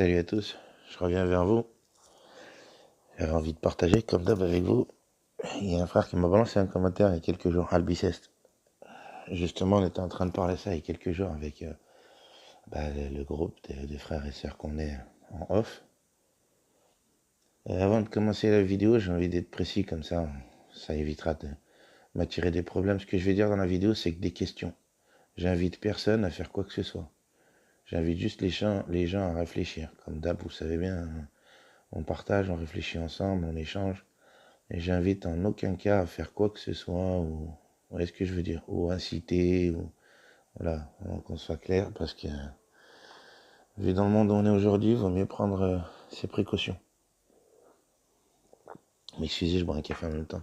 Salut à tous, je reviens vers vous. J'avais envie de partager, comme d'hab, avec vous. Il y a un frère qui m'a balancé un commentaire il y a quelques jours, Albiceste. Justement, on était en train de parler ça il y a quelques jours avec le groupe de frères et sœurs qu'on est en off. Avant de commencer la vidéo, j'ai envie d'être précis comme ça évitera de m'attirer des problèmes. Ce que je vais dire dans la vidéo, c'est que des questions. J'invite personne à faire quoi que ce soit. J'invite juste les gens à réfléchir. Comme d'hab, vous savez bien, on partage, on réfléchit ensemble, on échange. Et j'invite en aucun cas à faire quoi que ce soit, ou vous voyez ce que je veux dire, ou inciter, ou voilà, qu'on soit clair, parce que vu dans le monde où on est aujourd'hui, il vaut mieux prendre ses précautions. Mais excusez, je bois un café en même temps.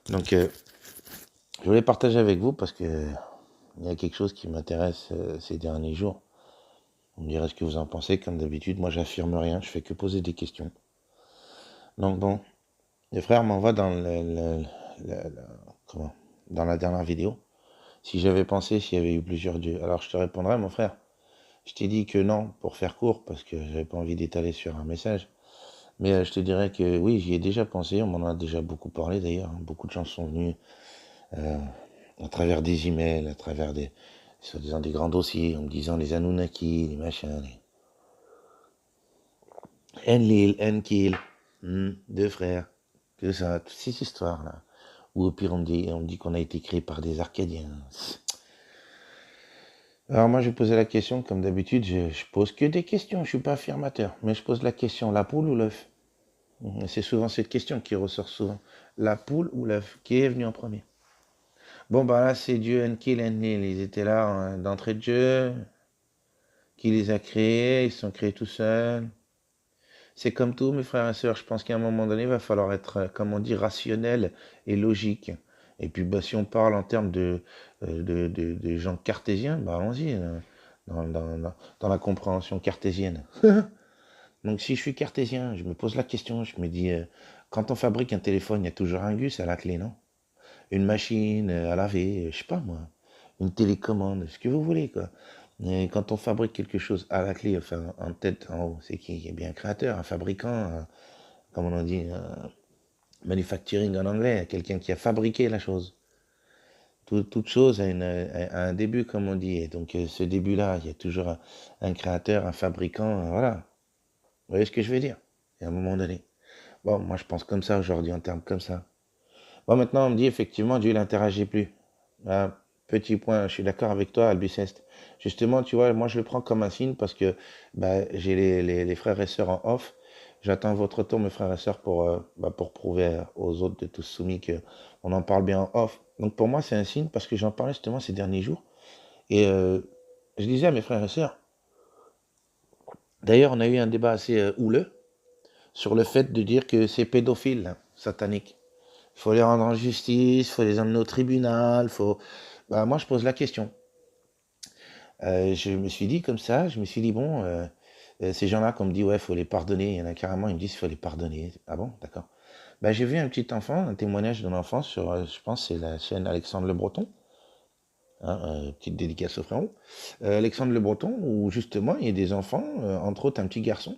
Donc, je voulais partager avec vous parce que il y a quelque chose qui m'intéresse ces derniers jours. Vous me direz ce que vous en pensez. Comme d'habitude, moi, j'affirme rien, je fais que poser des questions. Donc bon, les frères m'envoient dans dans la dernière vidéo. Si j'avais pensé s'il y avait eu plusieurs dieux. Alors je te répondrai, mon frère. Je t'ai dit que non, pour faire court, parce que j'avais pas envie d'étaler sur un message. Mais je te dirais que oui, j'y ai déjà pensé, on m'en a déjà beaucoup parlé d'ailleurs. Beaucoup de gens sont venus euh, à travers des emails, à travers soi-disant des grands dossiers, en me disant les Anunnaki, les machins, les Enlil, Enkil, deux frères, que ça, toutes ces histoires-là. Ou au pire, on me dit qu'on a été créé par des Arcadiens. Alors moi, je posais la question, comme d'habitude, je pose que des questions, je suis pas affirmateur, mais je pose la question, la poule ou l'œuf? C'est souvent cette question qui ressort souvent. La poule ou l'œuf? Qui est venu en premier? Bon, bah là, c'est Dieu, Enki, Enlil, ils étaient là d'entrée de jeu, qui les a créés, ils se sont créés tout seuls. C'est comme tout, mes frères et sœurs, je pense qu'à un moment donné, il va falloir être, comme on dit, rationnel et logique. Et puis, bah, si on parle en termes de gens cartésiens, bah, allons-y, dans la compréhension cartésienne. Donc, si je suis cartésien, je me pose la question, je me dis, quand on fabrique un téléphone, il y a toujours un gus à la clé, non? Une machine à laver, je sais pas moi, une télécommande, ce que vous voulez, quoi. Et quand on fabrique quelque chose à la clé, enfin, en tête, en haut, c'est qui est bien un créateur, un fabricant, comme on en dit, manufacturing en anglais, quelqu'un qui a fabriqué la chose. Toute chose a un début, comme on dit. Et donc, ce début-là, il y a toujours un créateur, un fabricant, voilà. Vous voyez ce que je veux dire? Et à un moment donné. Bon, moi, je pense comme ça aujourd'hui, en termes comme ça. Bon, maintenant, on me dit, effectivement, Dieu, il n'interagit plus. Ah, petit point, je suis d'accord avec toi, Albiceste. Justement, tu vois, moi, je le prends comme un signe parce que bah, j'ai les frères et sœurs en off. J'attends votre retour, mes frères et sœurs, pour prouver aux autres de tous soumis qu'on en parle bien en off. Donc, pour moi, c'est un signe parce que j'en parlais justement ces derniers jours. Et je disais à mes frères et sœurs, d'ailleurs, on a eu un débat assez houleux sur le fait de dire que c'est pédophile, là, satanique. Il faut les rendre en justice, il faut les emmener au tribunal, faut... Bah, moi, je pose la question. Je me suis dit comme ça, je me suis dit, bon, ces gens-là, qu'on me dit, ouais, il faut les pardonner, il y en a carrément, ils me disent, il faut les pardonner. Ah bon, d'accord. Bah, j'ai vu un petit enfant, un témoignage d'un enfant sur, je pense, c'est la chaîne Alexandre Le Breton, hein, petite dédicace au frérot, Alexandre Le Breton, où justement, il y a des enfants, entre autres un petit garçon,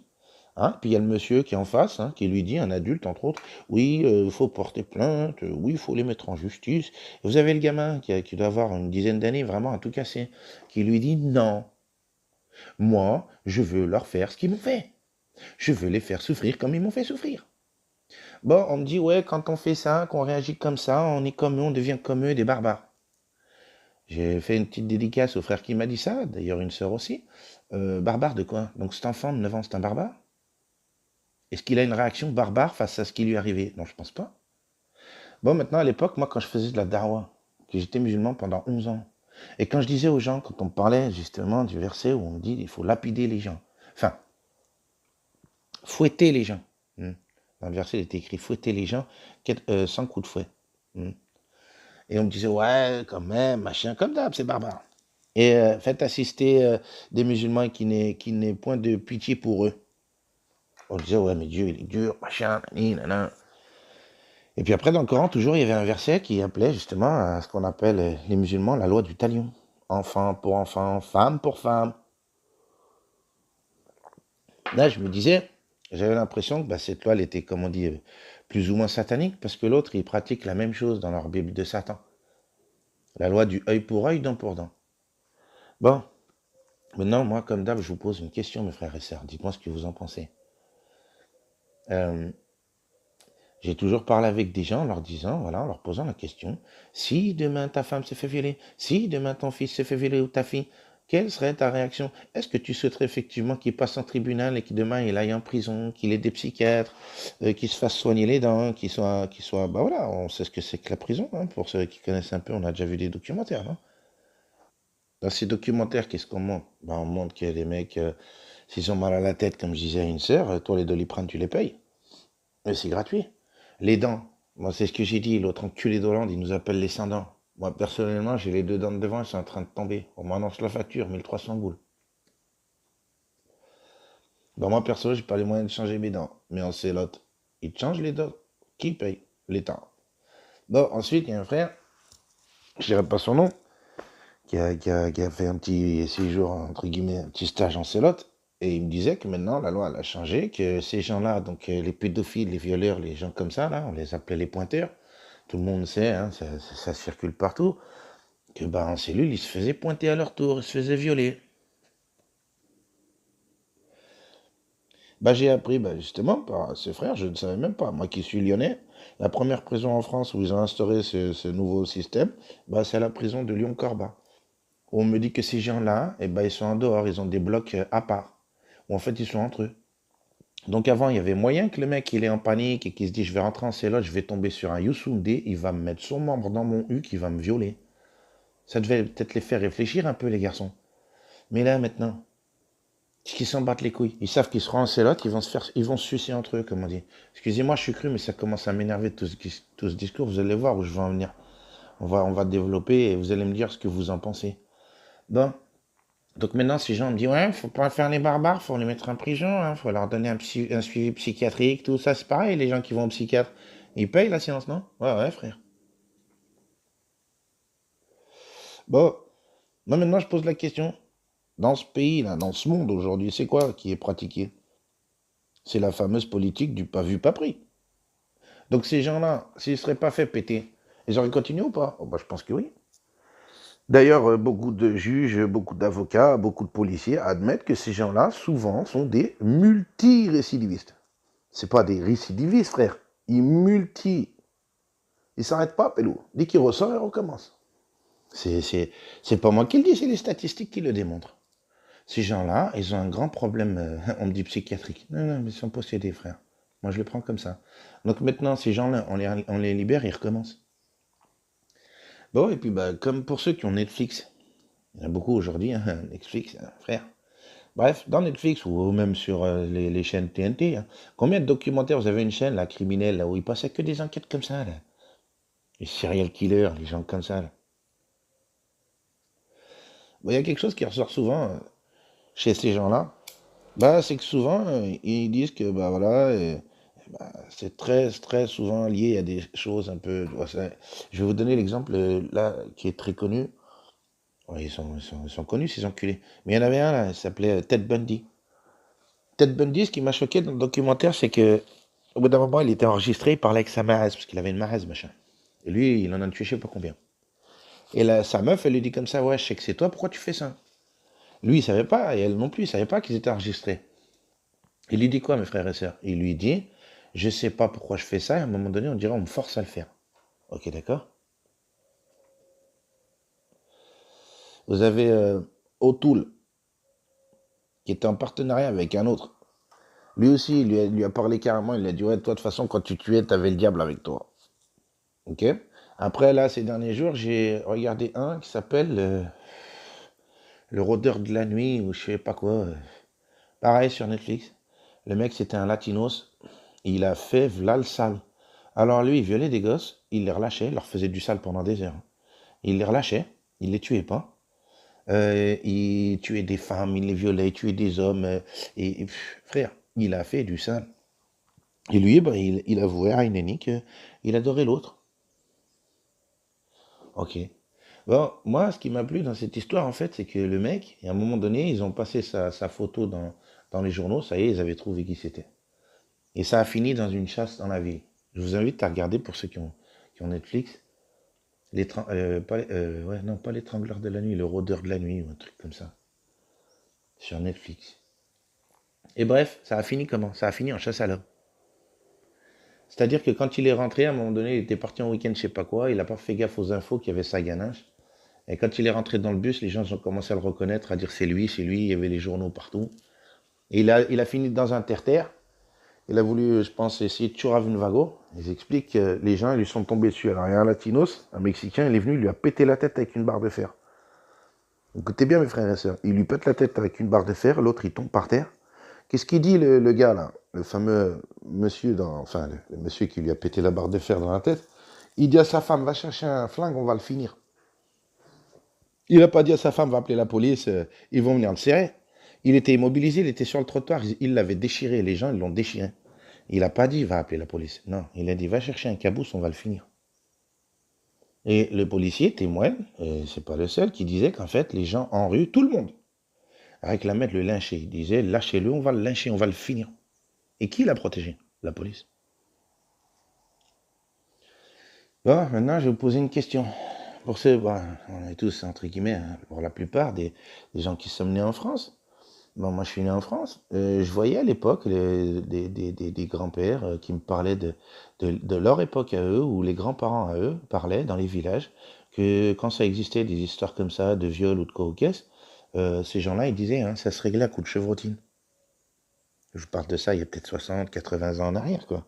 hein, puis il y a le monsieur qui est en face, hein, qui lui dit, un adulte entre autres, oui, il faut porter plainte, oui, il faut les mettre en justice. Et vous avez le gamin qui doit avoir une dizaine d'années, vraiment à tout casser, qui lui dit, non, moi, je veux leur faire ce qu'ils m'ont fait. Je veux les faire souffrir comme ils m'ont fait souffrir. Bon, on me dit, ouais, quand on fait ça, qu'on réagit comme ça, on est comme eux, on devient comme eux, des barbares. J'ai fait une petite dédicace au frère qui m'a dit ça, d'ailleurs une sœur aussi. Barbare de quoi? Donc cet enfant de 9 ans, c'est un barbare? Est-ce qu'il a une réaction barbare face à ce qui lui est arrivé? Non, je pense pas. Bon, maintenant, à l'époque, moi, quand je faisais de la darwa, que j'étais musulman pendant 11 ans, et quand je disais aux gens, quand on me parlait justement du verset où on me dit il faut lapider les gens, enfin, fouetter les gens. Dans le verset, il était écrit fouetter les gens sans coup de fouet. Et on me disait, ouais, quand même, machin, comme d'hab, c'est barbare. Et faites assister des musulmans qui n'aient point de pitié pour eux. On disait, ouais, mais Dieu, il est dur, machin, nanana. Et puis après, dans le Coran, toujours, il y avait un verset qui appelait justement à ce qu'on appelle les musulmans la loi du talion. Enfant pour enfant, femme pour femme. Là, je me disais, j'avais l'impression que bah, cette loi, elle était, comme on dit, plus ou moins satanique, parce que l'autre, il pratique la même chose dans leur Bible de Satan. La loi du œil pour œil, dent pour dent. Bon, maintenant, moi, comme d'hab, je vous pose une question, mes frères et sœurs. Dites-moi ce que vous en pensez. Euh, j'ai toujours parlé avec des gens en leur disant, voilà, en leur posant la question, si demain ta femme se fait violer, si demain ton fils se fait violer ou ta fille, quelle serait ta réaction? Est-ce que tu souhaiterais effectivement qu'il passe en tribunal et que demain il aille en prison, qu'il ait des psychiatres, qu'il se fasse soigner les dents, bah voilà, on sait ce que c'est que la prison, hein, pour ceux qui connaissent un peu, on a déjà vu des documentaires, non? Dans ces documentaires, qu'est-ce qu'on montre? Ben, on montre que les mecs, s'ils ont mal à la tête, comme je disais à une sœur, toi les Doliprane, tu les payes. Mais c'est gratuit. Les dents, moi c'est ce que j'ai dit, l'autre enculé d'Hollande, il nous appelle les sans dents. Moi personnellement, j'ai les deux dents de devant, elles sont en train de tomber. On m'annonce la facture, 1300 boules. Ben moi perso, j'ai pas les moyens de changer mes dents. Mais on sait l'autre. Il te change les dents. Qui paye? L'État. Bon, ensuite, il y a un frère, je dirais pas son nom, qui a fait un petit séjour, entre guillemets, un petit stage en Célote. Et il me disait que maintenant, la loi, elle a changé, que ces gens-là, donc les pédophiles, les violeurs, les gens comme ça, là, on les appelait les pointeurs. Tout le monde sait, hein, ça circule partout, que bah, en cellule, ils se faisaient pointer à leur tour, ils se faisaient violer. Bah, j'ai appris, bah, justement, par ce frère, je ne savais même pas. Moi qui suis lyonnais, la première prison en France où ils ont instauré ce nouveau système, bah, c'est la prison de Lyon-Corba. On me dit que ces gens-là, eh ben, ils sont en dehors, ils ont des blocs à part. Ou en fait, ils sont entre eux. Donc avant, il y avait moyen que le mec, il est en panique et qu'il se dit, je vais rentrer en cellule, je vais tomber sur un Youssoundé, il va me mettre son membre dans mon huc, il va me violer. Ça devait peut-être les faire réfléchir un peu, les garçons. Mais là, maintenant, qu'ils s'en battent les couilles. Ils savent qu'ils seront en cellote, ils vont se sucer entre eux, comme on dit. Excusez-moi, je suis cru, mais ça commence à m'énerver tout ce discours. Vous allez voir où je vais en venir. On va développer et vous allez me dire ce que vous en pensez. Bon, donc maintenant, ces gens me disent, ouais, faut pas faire les barbares, faut les mettre en prison, hein, faut leur donner un suivi psychiatrique, tout ça, c'est pareil, les gens qui vont au psychiatre, ils payent la séance, non? Ouais, ouais, frère. Bon, moi maintenant, je pose la question, dans ce pays, là, dans ce monde aujourd'hui, c'est quoi qui est pratiqué? C'est la fameuse politique du pas vu, pas pris. Donc ces gens-là, s'ils ne seraient pas fait péter, ils auraient continué ou pas? Oh, bah, je pense que oui. D'ailleurs, beaucoup de juges, beaucoup d'avocats, beaucoup de policiers admettent que ces gens-là, souvent, sont des multirécidivistes. C'est pas des récidivistes, frère. Ils multi. Ils s'arrêtent pas, Pelou. Dès qu'il ressort, il recommence. C'est pas moi qui le dis, c'est les statistiques qui le démontrent. Ces gens-là, ils ont un grand problème, on me dit psychiatrique. Non, non, mais ils sont possédés, frère. Moi, je le prends comme ça. Donc maintenant, ces gens-là, on les libère, ils recommencent. Bon, et puis, bah, comme pour ceux qui ont Netflix, il y en a beaucoup aujourd'hui, hein, Netflix, frère. Bref, dans Netflix ou même sur les chaînes TNT, hein, combien de documentaires vous avez une chaîne, là, criminelle, là, où il passait que des enquêtes comme ça, là? Les serial killers, les gens comme ça, là. Bon, il y a quelque chose qui ressort souvent chez ces gens-là, bah, c'est que souvent, ils disent que, bah, voilà, bah, c'est très, très souvent lié à des choses un peu. Je vais vous donner l'exemple, là, qui est très connu. Ouais, ils sont connus, ces enculés. Mais il y en avait un, là, il s'appelait Ted Bundy. Ted Bundy, ce qui m'a choqué dans le documentaire, c'est que au bout d'un moment, il était enregistré, il parlait avec sa marraise, parce qu'il avait une marraise, machin. Et lui, il en a tué je sais pas combien. Et là, sa meuf, elle lui dit comme ça, ouais, je sais que c'est toi, pourquoi tu fais ça? Lui, il savait pas, et elle non plus, il savait pas qu'ils étaient enregistrés. Il lui dit quoi, mes frères et sœurs? Il lui dit, je sais pas pourquoi je fais ça, et à un moment donné, on dirait, on me force à le faire. Ok, d'accord? Vous avez O'Toole, qui était en partenariat avec un autre. Lui aussi, il lui a parlé carrément, il lui a dit, ouais, toi, de toute façon, quand tu tuais, t'avais le diable avec toi. Ok? Après, là, ces derniers jours, j'ai regardé un qui s'appelle Le Rôdeur de la Nuit, ou je sais pas quoi. Pareil sur Netflix. Le mec, c'était un latinos. Il a fait v'là le sale. Alors lui, il violait des gosses, il les relâchait, il leur faisait du sale pendant des heures. Il les relâchait, il les tuait pas. Il tuait des femmes, il les violait, il tuait des hommes. Frère, il a fait du sale. Et lui, bah, il avouait à Ineni qu'il adorait l'autre. Ok. Bon, moi, ce qui m'a plu dans cette histoire, en fait, c'est que le mec, à un moment donné, ils ont passé sa photo dans les journaux, ça y est, ils avaient trouvé qui c'était. Et ça a fini dans une chasse dans la ville. Je vous invite à regarder pour ceux qui ont Netflix. Pas l'étrangleur de la nuit, le rôdeur de la nuit, ou un truc comme ça. Sur Netflix. Et bref, ça a fini comment? Ça a fini en chasse à l'homme. C'est-à-dire que quand il est rentré, à un moment donné, il était parti en week-end, je sais pas quoi, il n'a pas fait gaffe aux infos qu'il y avait sa ganache. Et quand il est rentré dans le bus, les gens ont commencé à le reconnaître, à dire c'est lui, il y avait les journaux partout. Et il a fini dans un terre-terre. Il a voulu, je pense, essayer de tuer Vago. Ils expliquent que les gens ils lui sont tombés dessus. Alors il y a un latinos, un Mexicain, il est venu, il lui a pété la tête avec une barre de fer. Écoutez bien mes frères et sœurs, il lui pète la tête avec une barre de fer, l'autre il tombe par terre. Qu'est-ce qu'il dit le gars là, le fameux monsieur, le monsieur qui lui a pété la barre de fer dans la tête? Il dit à sa femme, va chercher un flingue, on va le finir. Il n'a pas dit à sa femme, va appeler la police, ils vont venir le serrer. Il était immobilisé, il était sur le trottoir, il l'avait déchiré, les gens ils l'ont déchiré. Il n'a pas dit, va appeler la police. Non, il a dit, va chercher un caboose, on va le finir. Et le policier témoigne, et c'est pas le seul, qui disait qu'en fait, les gens en rue, tout le monde, réclamaient de le lyncher. Il disait, lâchez-le, on va le lyncher, on va le finir. Et qui l'a protégé? La police. Bon, maintenant, je vais vous poser une question. Pour ceux, on est tous, entre guillemets, hein, pour la plupart, des gens qui sont nés en France. Bon, moi, je suis né en France. Je voyais à l'époque des grands-pères qui me parlaient de leur époque à eux, ou les grands-parents à eux parlaient dans les villages, que quand ça existait, des histoires comme ça, de viol ou de quoi ou qu'est-ce, ces gens-là, ils disaient, hein, ça se réglait à coups de chevrotine. Je vous parle de ça il y a peut-être 60, 80 ans en arrière, quoi.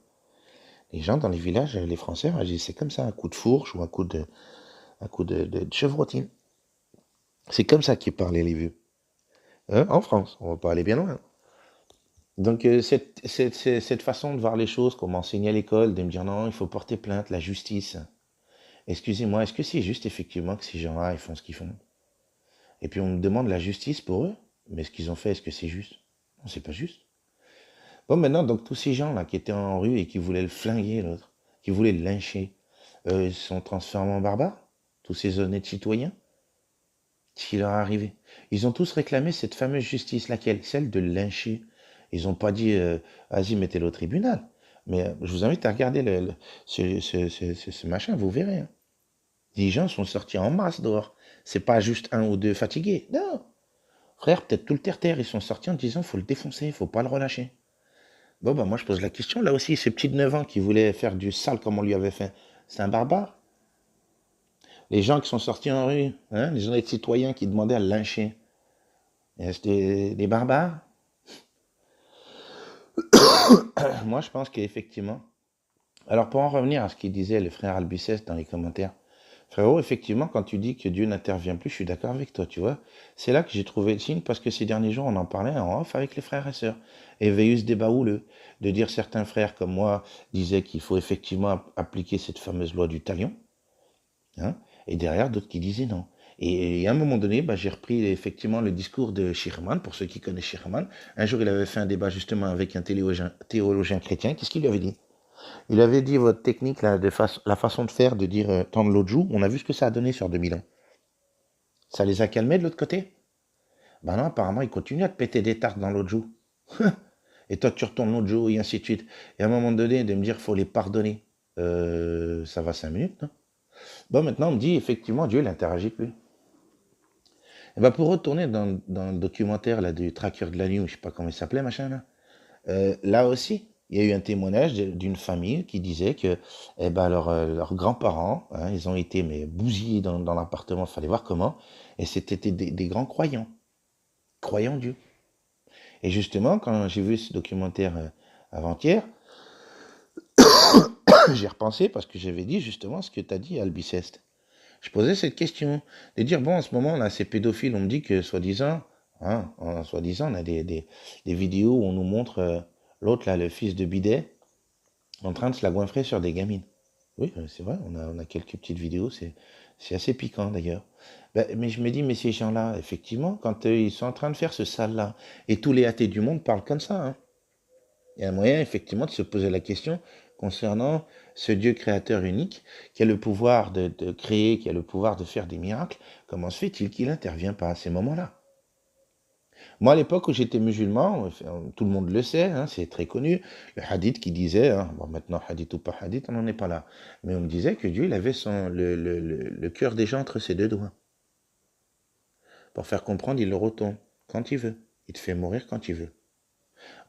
Les gens dans les villages, les Français, c'est comme ça, un coup de fourche ou un coup de chevrotine. C'est comme ça qu'ils parlaient les vieux. En France, on va pas aller bien loin. Donc cette façon de voir les choses, comme enseigner à l'école, de me dire non, il faut porter plainte, la justice. Excusez-moi, est-ce que c'est juste effectivement que ces gens-là, ils font ce qu'ils font? Et puis on me demande la justice pour eux, mais ce qu'ils ont fait, est-ce que c'est juste? Non, c'est pas juste. Bon, maintenant, donc tous ces gens-là qui étaient en rue et qui voulaient le flinguer, l'autre, qui voulaient le lyncher, ils sont transformés en barbares? Tous ces honnêtes citoyens? Ce qui leur est arrivé. Ils ont tous réclamé cette fameuse justice, laquelle? Celle de lyncher. Ils n'ont pas dit, vas-y, mettez-le au tribunal. Mais je vous invite à regarder ce machin, vous verrez. Hein. Les gens sont sortis en masse dehors. C'est pas juste un ou deux fatigués. Non. Frère, peut-être tout le terre-terre, ils sont sortis en disant, faut le défoncer, faut pas le relâcher. Bon, moi, je pose la question, là aussi, ce petit de 9 ans qui voulait faire du sale comme on lui avait fait, c'est un barbare? Les gens qui sont sortis en rue, hein, les honnêtes citoyens qui demandaient à le lyncher, c'était des barbares? Moi, je pense qu'effectivement. Alors, pour en revenir à ce qu'il disait le frère Albucès dans les commentaires, frérot, effectivement, quand tu dis que Dieu n'intervient plus, je suis d'accord avec toi, tu vois. C'est là que j'ai trouvé le signe, parce que ces derniers jours, on en parlait en off avec les frères et sœurs. Et il y avait eu ce débat houleux, de dire certains frères comme moi disaient qu'il faut effectivement appliquer cette fameuse loi du talion, hein, et derrière d'autres qui disaient non. Et à un moment donné, j'ai repris effectivement le discours de Schirman, pour ceux qui connaissent Schirman. Un jour, il avait fait un débat justement avec un théologien chrétien. Qu'est-ce qu'il lui avait dit? Il avait dit votre technique, là, la façon de faire, de dire tendre l'autre joue, on a vu ce que ça a donné sur 2000 ans. Ça les a calmés de l'autre côté? Ben non, apparemment, ils continuent à te péter des tartes dans l'autre joue. Et toi, tu retournes l'autre joue, et ainsi de suite. Et à un moment donné, de me dire qu'il faut les pardonner. Ça va 5 minutes, non? Bon, maintenant, on me dit, effectivement, Dieu, il n'interagit plus. Et pour retourner dans le documentaire là, du tracker de la nuit, je sais pas comment il s'appelait, machin, là. Là aussi, il y a eu un témoignage d'une famille qui disait que leurs grands-parents, hein, ils ont été bousillés dans l'appartement, il fallait voir comment, et c'était des grands croyants Dieu. Et justement, quand j'ai vu ce documentaire avant-hier, j'ai repensé parce que j'avais dit justement ce que tu as dit, Albiceste. Je posais cette question, de dire, bon, en ce moment, là, ces pédophiles, on me dit que, soi-disant, on a des vidéos où on nous montre l'autre, là, le fils de Bidet, en train de se la goinfrer sur des gamines. Oui, c'est vrai, on a quelques petites vidéos, c'est assez piquant, d'ailleurs. Mais je me dis, mais ces gens-là, effectivement, quand ils sont en train de faire ce sale-là, et tous les athées du monde parlent comme ça, hein, il y a un moyen, effectivement, de se poser la question concernant ce Dieu créateur unique, qui a le pouvoir de créer, qui a le pouvoir de faire des miracles. Comment se fait-il qu'il n'intervient pas à ces moments-là? Moi, à l'époque où j'étais musulman, tout le monde le sait, hein, c'est très connu, le hadith qui disait, hein, bon maintenant hadith ou pas hadith, on n'en est pas là, mais on me disait que Dieu il avait le cœur des gens entre ses deux doigts. Pour faire comprendre, il le retourne quand il veut. Il te fait mourir quand il veut.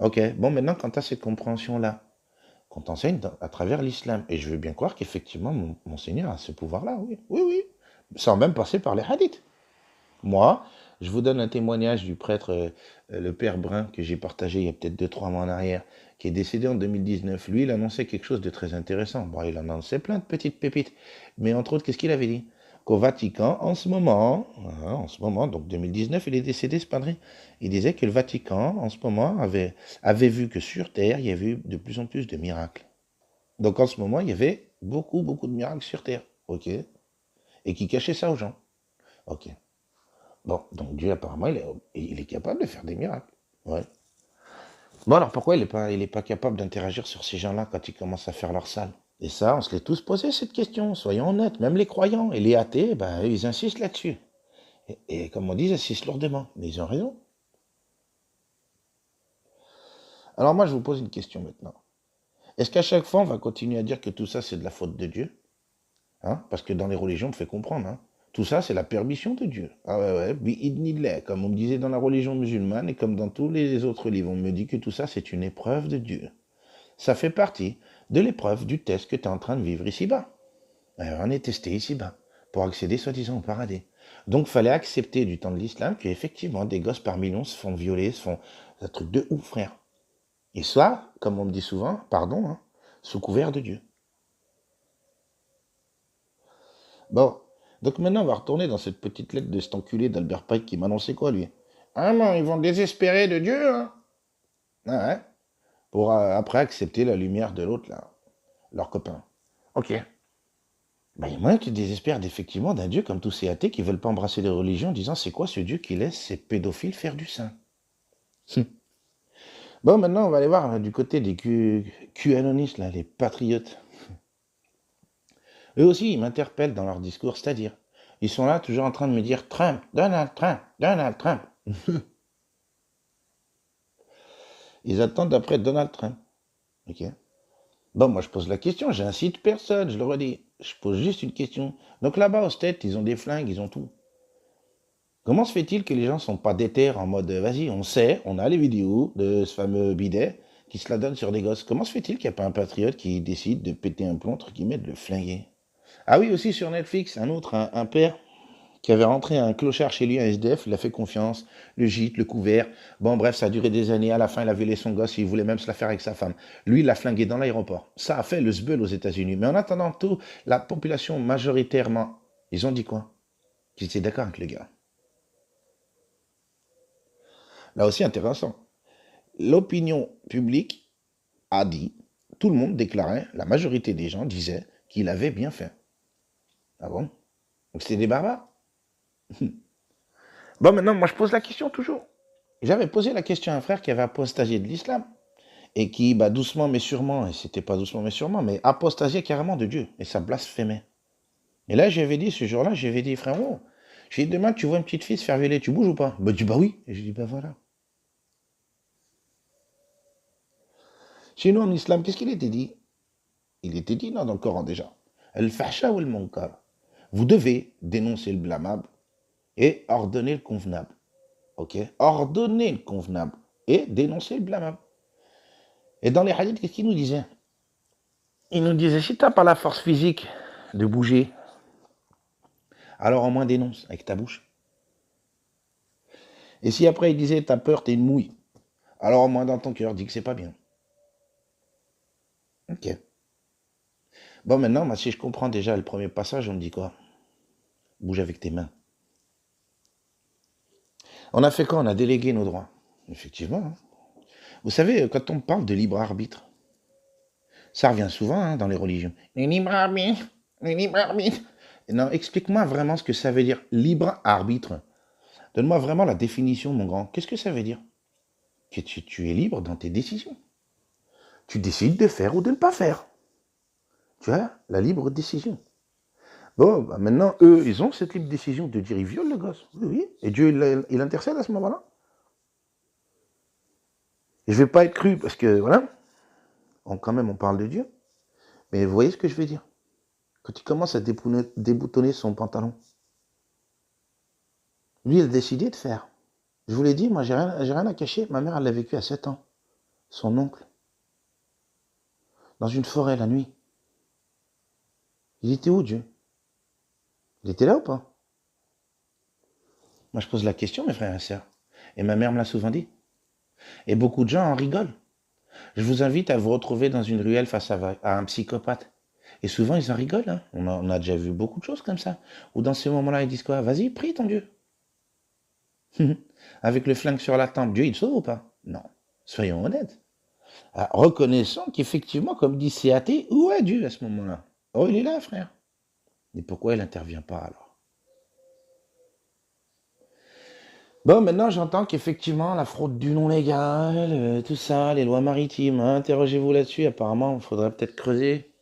Ok, bon maintenant quand tu as cette compréhension-là, qu'on t'enseigne à travers l'islam, et je veux bien croire qu'effectivement mon Seigneur a ce pouvoir-là, oui, oui, oui, sans même passer par les hadiths. Moi, je vous donne un témoignage du prêtre, le père Brun, que j'ai partagé il y a peut-être 2, 3 mois en arrière, qui est décédé en 2019. Lui, il annonçait quelque chose de très intéressant. Bon, il annonçait plein de petites pépites. Mais entre autres, qu'est-ce qu'il avait dit? Qu'au Vatican, en ce moment, donc 2019, il est décédé, ce padre. Il disait que le Vatican, en ce moment, avait vu que sur Terre, il y avait eu de plus en plus de miracles. Donc en ce moment, il y avait beaucoup, beaucoup de miracles sur Terre. OK? Et qui cachait ça aux gens. OK. Bon, donc Dieu, apparemment, il est capable de faire des miracles. Ouais. Bon, alors pourquoi il est pas capable d'interagir sur ces gens-là quand ils commencent à faire leur sale? Et ça, on se l'est tous posé cette question, soyons honnêtes. Même les croyants et les athées, ben, ils insistent là-dessus. Et comme on dit, ils insistent lourdement. Mais ils ont raison. Alors moi, je vous pose une question maintenant. Est-ce qu'à chaque fois, on va continuer à dire que tout ça, c'est de la faute de Dieu? Hein? Parce que dans les religions, on me fait comprendre, hein. Tout ça, c'est la permission de Dieu. Ah ouais, ouais, bi-idnillah, comme on me disait dans la religion musulmane et comme dans tous les autres livres, on me dit que tout ça, c'est une épreuve de Dieu. Ça fait partie de l'épreuve du test que tu es en train de vivre ici-bas. On est testé ici-bas pour accéder soi-disant au paradis. Donc, fallait accepter du temps de l'islam qu'effectivement, des gosses par millions se font violer, se font un truc de ouf, frère. Et ça, comme on me dit souvent, pardon, hein, sous couvert de Dieu. Bon, donc maintenant on va retourner dans cette petite lettre de cet enculé d'Albert Pike qui m'annonçait quoi lui? Ah non, ils vont désespérer de Dieu, hein? Ah ouais, pour après accepter la lumière de l'autre là, leur copain. Ok. Ben, il y a moyen que tu désespères effectivement d'un Dieu comme tous ces athées qui veulent pas embrasser les religions en disant c'est quoi ce Dieu qui laisse ces pédophiles faire du saint? Bon, maintenant on va aller voir du côté des QAnonistes là, les patriotes. Eux aussi, ils m'interpellent dans leur discours, c'est-à-dire, ils sont là toujours en train de me dire Trump, Donald Trump, Donald Trump. Ils attendent après Donald Trump. Ok. Bon, moi je pose la question, j'incite personne, je le redis. Je pose juste une question. Donc là-bas, aux States, ils ont des flingues, ils ont tout. Comment se fait-il que les gens sont pas déter en mode vas-y, on sait, on a les vidéos de ce fameux bidet qui se la donne sur des gosses. Comment se fait-il qu'il n'y a pas un patriote qui décide de péter un plomb, entre guillemets, de le flinguer? Ah oui, aussi sur Netflix, un autre, un père qui avait rentré un clochard chez lui, un SDF, il a fait confiance, le gîte, le couvert. Bon, bref, ça a duré des années. À la fin, il a violé son gosse, il voulait même se la faire avec sa femme. Lui, il l'a flingué dans l'aéroport. Ça a fait le sbeul aux États-Unis. Mais en attendant tout, la population majoritairement, ils ont dit quoi? Qu'ils étaient d'accord avec le gars. Là aussi, intéressant. L'opinion publique a dit, tout le monde déclarait, la majorité des gens disaient qu'il avait bien fait. Ah bon? Donc c'était des barbares? Bon, maintenant, moi, je pose la question toujours. J'avais posé la question à un frère qui avait apostasié de l'islam et qui, bah, doucement mais sûrement, et c'était pas doucement mais sûrement, mais apostasiait carrément de Dieu et ça blasphémait. Et là, j'avais dit, ce jour-là, j'avais dit, frérot, j'ai dit, demain, tu vois une petite fille se faire violer, tu bouges ou pas? Bah, tu dis, bah oui. Et j'ai dit, bah voilà. Chez nous, en islam, qu'est-ce qu'il était dit? Il était dit, non, dans le Coran déjà. Al-fahsha ou al-munkar. Vous devez dénoncer le blâmable et ordonner le convenable. Ok? Ordonner le convenable et dénoncer le blâmable. Et dans les hadiths, qu'est-ce qu'il nous disait? Il nous disait, si tu n'as pas la force physique de bouger, alors au moins dénonce avec ta bouche. Et si après il disait, t'as peur, t'es une mouille, alors au moins dans ton cœur, dis que c'est pas bien. Ok. Bon, maintenant, si je comprends déjà le premier passage, on me dit quoi? Bouge avec tes mains. On a fait quoi? On a délégué nos droits. Effectivement. Hein. Vous savez, quand on parle de libre arbitre, ça revient souvent hein, dans les religions. Le libre arbitre, le libre arbitre. Non, explique-moi vraiment ce que ça veut dire, libre arbitre. Donne-moi vraiment la définition, mon grand. Qu'est-ce que ça veut dire? Que tu es libre dans tes décisions. Tu décides de faire ou de ne pas faire. Tu as la libre décision. Bon, bah maintenant, eux, ils ont cette libre décision de dire, ils violent le gosse. Oui, oui. Et Dieu, il intercède à ce moment-là. Et je ne vais pas être cru parce que, voilà, quand même, on parle de Dieu. Mais vous voyez ce que je veux dire? Quand il commence à déboutonner son pantalon, lui, il a décidé de faire. Je vous l'ai dit, moi, j'ai rien à cacher. Ma mère, elle l'a vécu à 7 ans. Son oncle, dans une forêt la nuit. Il était où, Dieu? Il était là ou pas? Moi, je pose la question, mes frères et sœurs. Et ma mère me l'a souvent dit. Et beaucoup de gens en rigolent. Je vous invite à vous retrouver dans une ruelle face à un psychopathe. Et souvent, ils en rigolent. Hein. On a déjà vu beaucoup de choses comme ça. Ou dans ces moments-là, ils disent quoi? Vas-y, prie ton Dieu. Avec le flingue sur la tempe, Dieu, il te sauve ou pas? Non. Soyons honnêtes. Reconnaissons qu'effectivement, comme dit CAT, où est Dieu à ce moment-là? Oh, il est là, frère. Mais pourquoi il n'intervient pas alors? Bon, maintenant j'entends qu'effectivement, la fraude du non légal, tout ça, les lois maritimes, hein, interrogez-vous là-dessus. Apparemment, il faudrait peut-être creuser.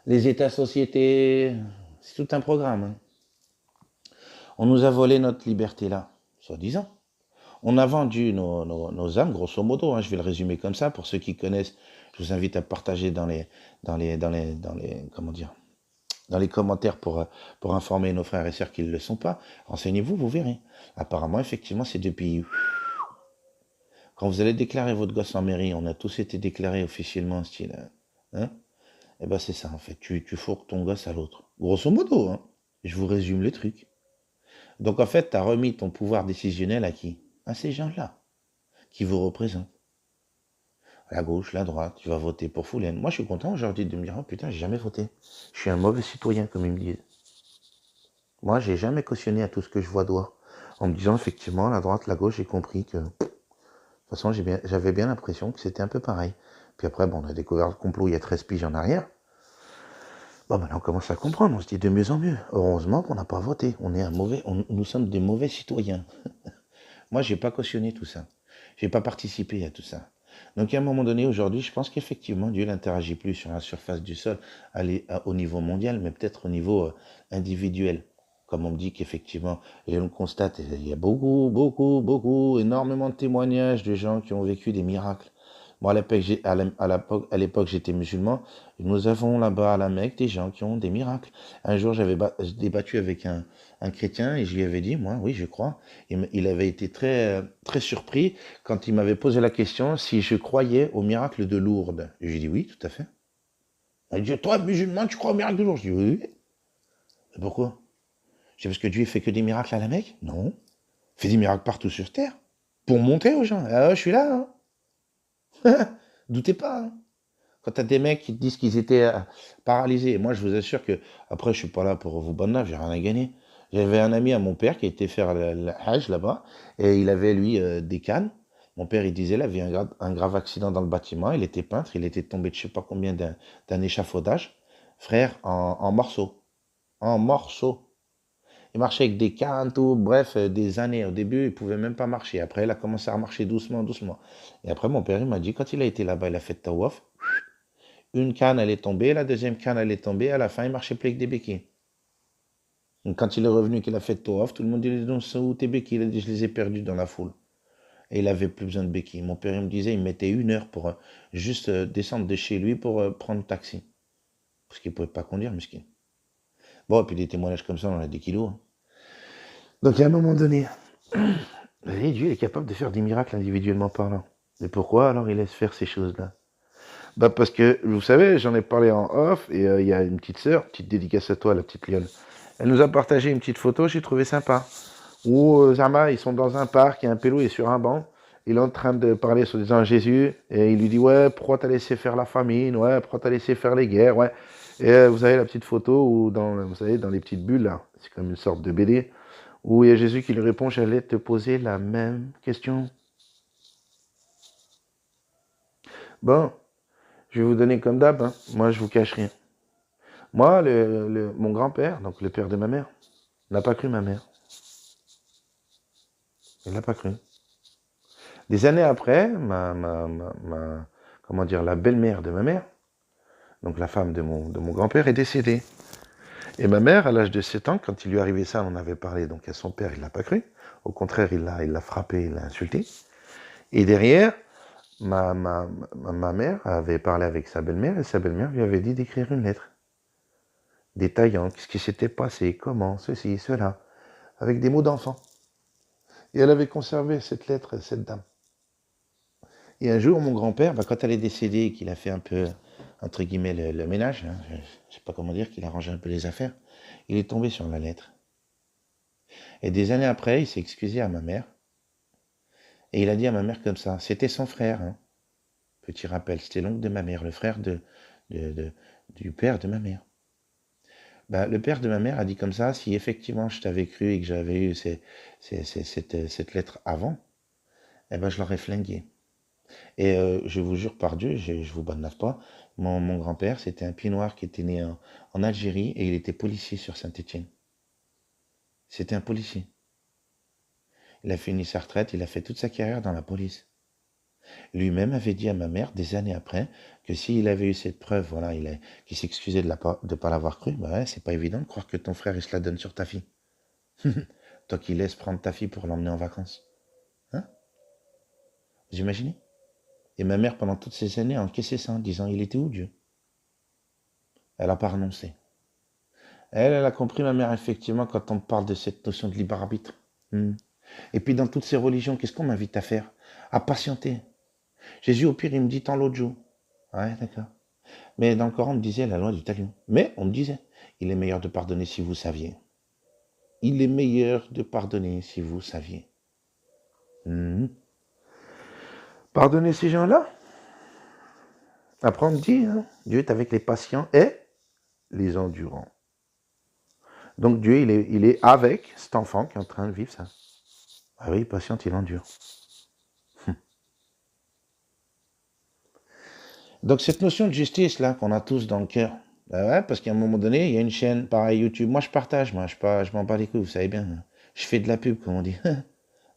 Les États-sociétés, c'est tout un programme. Hein. On nous a volé notre liberté là, soi-disant. On a vendu nos âmes, grosso modo. Hein, je vais le résumer comme ça. Pour ceux qui connaissent, je vous invite à partager comment dire, dans les commentaires pour informer nos frères et sœurs qui ne le sont pas. Renseignez-vous, vous verrez. Apparemment, effectivement, c'est depuis... Quand vous allez déclarer votre gosse en mairie, on a tous été déclarés officiellement, style... Hein, eh ben c'est ça, en fait. Tu fourques ton gosse à l'autre. Grosso modo, hein. Je vous résume le truc. Donc, en fait, tu as remis ton pouvoir décisionnel à qui? À ces gens-là, qui vous représentent. La gauche, la droite, tu vas voter pour Foulaine. Moi, je suis content aujourd'hui de me dire, oh putain, j'ai jamais voté. Je suis un mauvais citoyen, comme ils me disent. Moi, j'ai jamais cautionné à tout ce que je vois dehors. En me disant, effectivement, la droite, la gauche, j'ai compris que... De toute façon, j'avais bien l'impression que c'était un peu pareil. Puis après, bon, on a découvert le complot il y a 13 piges en arrière. Bon, maintenant, on commence à comprendre, on se dit de mieux en mieux. Heureusement qu'on n'a pas voté. Nous sommes des mauvais citoyens. Moi, j'ai pas cautionné tout ça. J'ai pas participé à tout ça. Donc, à un moment donné, aujourd'hui, je pense qu'effectivement, Dieu n'interagit plus sur la surface du sol, au niveau mondial, mais peut-être au niveau individuel. Comme on me dit qu'effectivement, et on le constate, il y a énormément de témoignages de gens qui ont vécu des miracles. Moi, à l'époque, j'étais musulman. Et nous avons là-bas à la Mecque des gens qui ont des miracles. Un jour, j'avais débattu avec un chrétien et je lui avais dit, moi, oui, je crois. Il avait été très, très surpris quand il m'avait posé la question si je croyais au miracle de Lourdes. Et j'ai dit oui, tout à fait. Il dit, toi, musulman, tu crois au miracle de Lourdes? Je dis oui. Mais pourquoi? C'est parce que Dieu fait que des miracles à la Mecque? Non. Il fait des miracles partout sur terre. Pour montrer aux gens. Ah, je suis là, hein. Doutez pas. Hein. Quand t'as des mecs qui te disent qu'ils étaient paralysés, moi je vous assure que, après je suis pas là pour vous banner, j'ai rien à gagner. J'avais un ami à mon père qui était faire le Hajj là-bas, et il avait lui des cannes. Mon père il disait, il avait un grave accident dans le bâtiment, il était peintre, il était tombé de je sais pas combien d'un échafaudage. Frère, en morceaux. En morceaux. Il marchait avec des cannes, tout, bref, des années. Au début, il pouvait même pas marcher. Après, il a commencé à marcher doucement, doucement. Et après, mon père, il m'a dit, quand il a été là-bas, il a fait tawaf. Une canne, elle est tombée, la deuxième canne, elle est tombée. À la fin, il marchait plus avec des béquilles. Donc, quand il est revenu, qu'il a fait tawaf, tout le monde dit, donc, où tes béquilles? Il a dit, je les ai perdues dans la foule. Et il avait plus besoin de béquilles. Mon père, il me disait, il mettait 1 heure pour juste descendre de chez lui pour prendre taxi. Parce qu'il ne pouvait pas conduire, muskin. Bon, et puis des témoignages comme ça, on en a des kilos. Hein. Donc, à un moment donné, Dieu est capable de faire des miracles individuellement parlant. Mais pourquoi alors il laisse faire ces choses-là? Bah parce que, vous savez, j'en ai parlé en off, et il y a une petite sœur, petite dédicace à toi, la petite lionne. Elle nous a partagé une petite photo, j'ai trouvé sympa. Où Zama, ils sont dans un parc, il y a un pélo, il est sur un banc. Il est en train de parler sur disant Jésus, et il lui dit, ouais, pourquoi t'as laissé faire la famine? Ouais, pourquoi t'as laissé faire les guerres? Ouais. Et vous avez la petite photo où, vous savez, dans les petites bulles, là, c'est comme une sorte de BD, où il y a Jésus qui lui répond, j'allais te poser la même question. Bon, je vais vous donner comme d'hab, hein. Moi je vous cache rien. Moi, mon grand-père, donc le père de ma mère, n'a pas cru ma mère. Il n'a pas cru. Des années après, comment dire, la belle-mère de ma mère, donc la femme de mon grand-père, est décédée. Et ma mère, à l'âge de 7 ans, quand il lui arrivait ça, on en avait parlé donc à son père, il l'a pas cru. Au contraire, il l'a frappé, il l'a insulté. Et derrière, Ma mère avait parlé avec sa belle-mère et sa belle-mère lui avait dit d'écrire une lettre détaillant ce qui s'était passé, comment, ceci, cela, avec des mots d'enfant. Et elle avait conservé cette lettre, cette dame. Et un jour, mon grand-père, quand elle est décédée et qu'il a fait un peu, entre guillemets, le ménage, hein, je ne sais pas comment dire, qu'il a rangé un peu les affaires, il est tombé sur la lettre. Et des années après, il s'est excusé à ma mère. Et il a dit à ma mère comme ça, c'était son frère, hein. Petit rappel, c'était l'oncle de ma mère, le frère de- de- du père de ma mère. Le père de ma mère a dit comme ça, si effectivement je t'avais cru et que j'avais eu cette lettre avant, eh ben je l'aurais flingué. Et je vous jure par Dieu, je vous badinave pas, mon grand-père, c'était un pied noir qui était né en Algérie et il était policier sur Saint-Étienne. C'était un policier. Il a fini sa retraite, il a fait toute sa carrière dans la police. Lui-même avait dit à ma mère, des années après, que s'il avait eu cette preuve, voilà, qu'il s'excusait de ne pas l'avoir cru, bah ouais, c'est pas évident de croire que ton frère, il se la donne sur ta fille. Toi qui laisses prendre ta fille pour l'emmener en vacances. Hein? Vous imaginez? Et ma mère, pendant toutes ces années, a encaissé ça en disant, il était où Dieu? Elle n'a pas renoncé. Elle a compris, ma mère, effectivement, quand on parle de cette notion de libre arbitre. Hmm. Et puis dans toutes ces religions, qu'est-ce qu'on m'invite à faire? À patienter. Jésus, au pire, il me dit tant l'autre jour. Ouais, d'accord. Mais dans le Coran, on me disait la loi du talion. Mais on me disait, il est meilleur de pardonner si vous saviez. Il est meilleur de pardonner si vous saviez. Mhm. Pardonner ces gens-là. Après, on me dit, hein, Dieu est avec les patients et les endurants. Donc Dieu, il est avec cet enfant qui est en train de vivre ça. Ah oui, patiente, il endure. Donc cette notion de justice là qu'on a tous dans le cœur, ouais, parce qu'à un moment donné, il y a une chaîne, pareil YouTube. Moi, je partage, je m'en bats les couilles, vous savez bien. Je fais de la pub, comme on dit.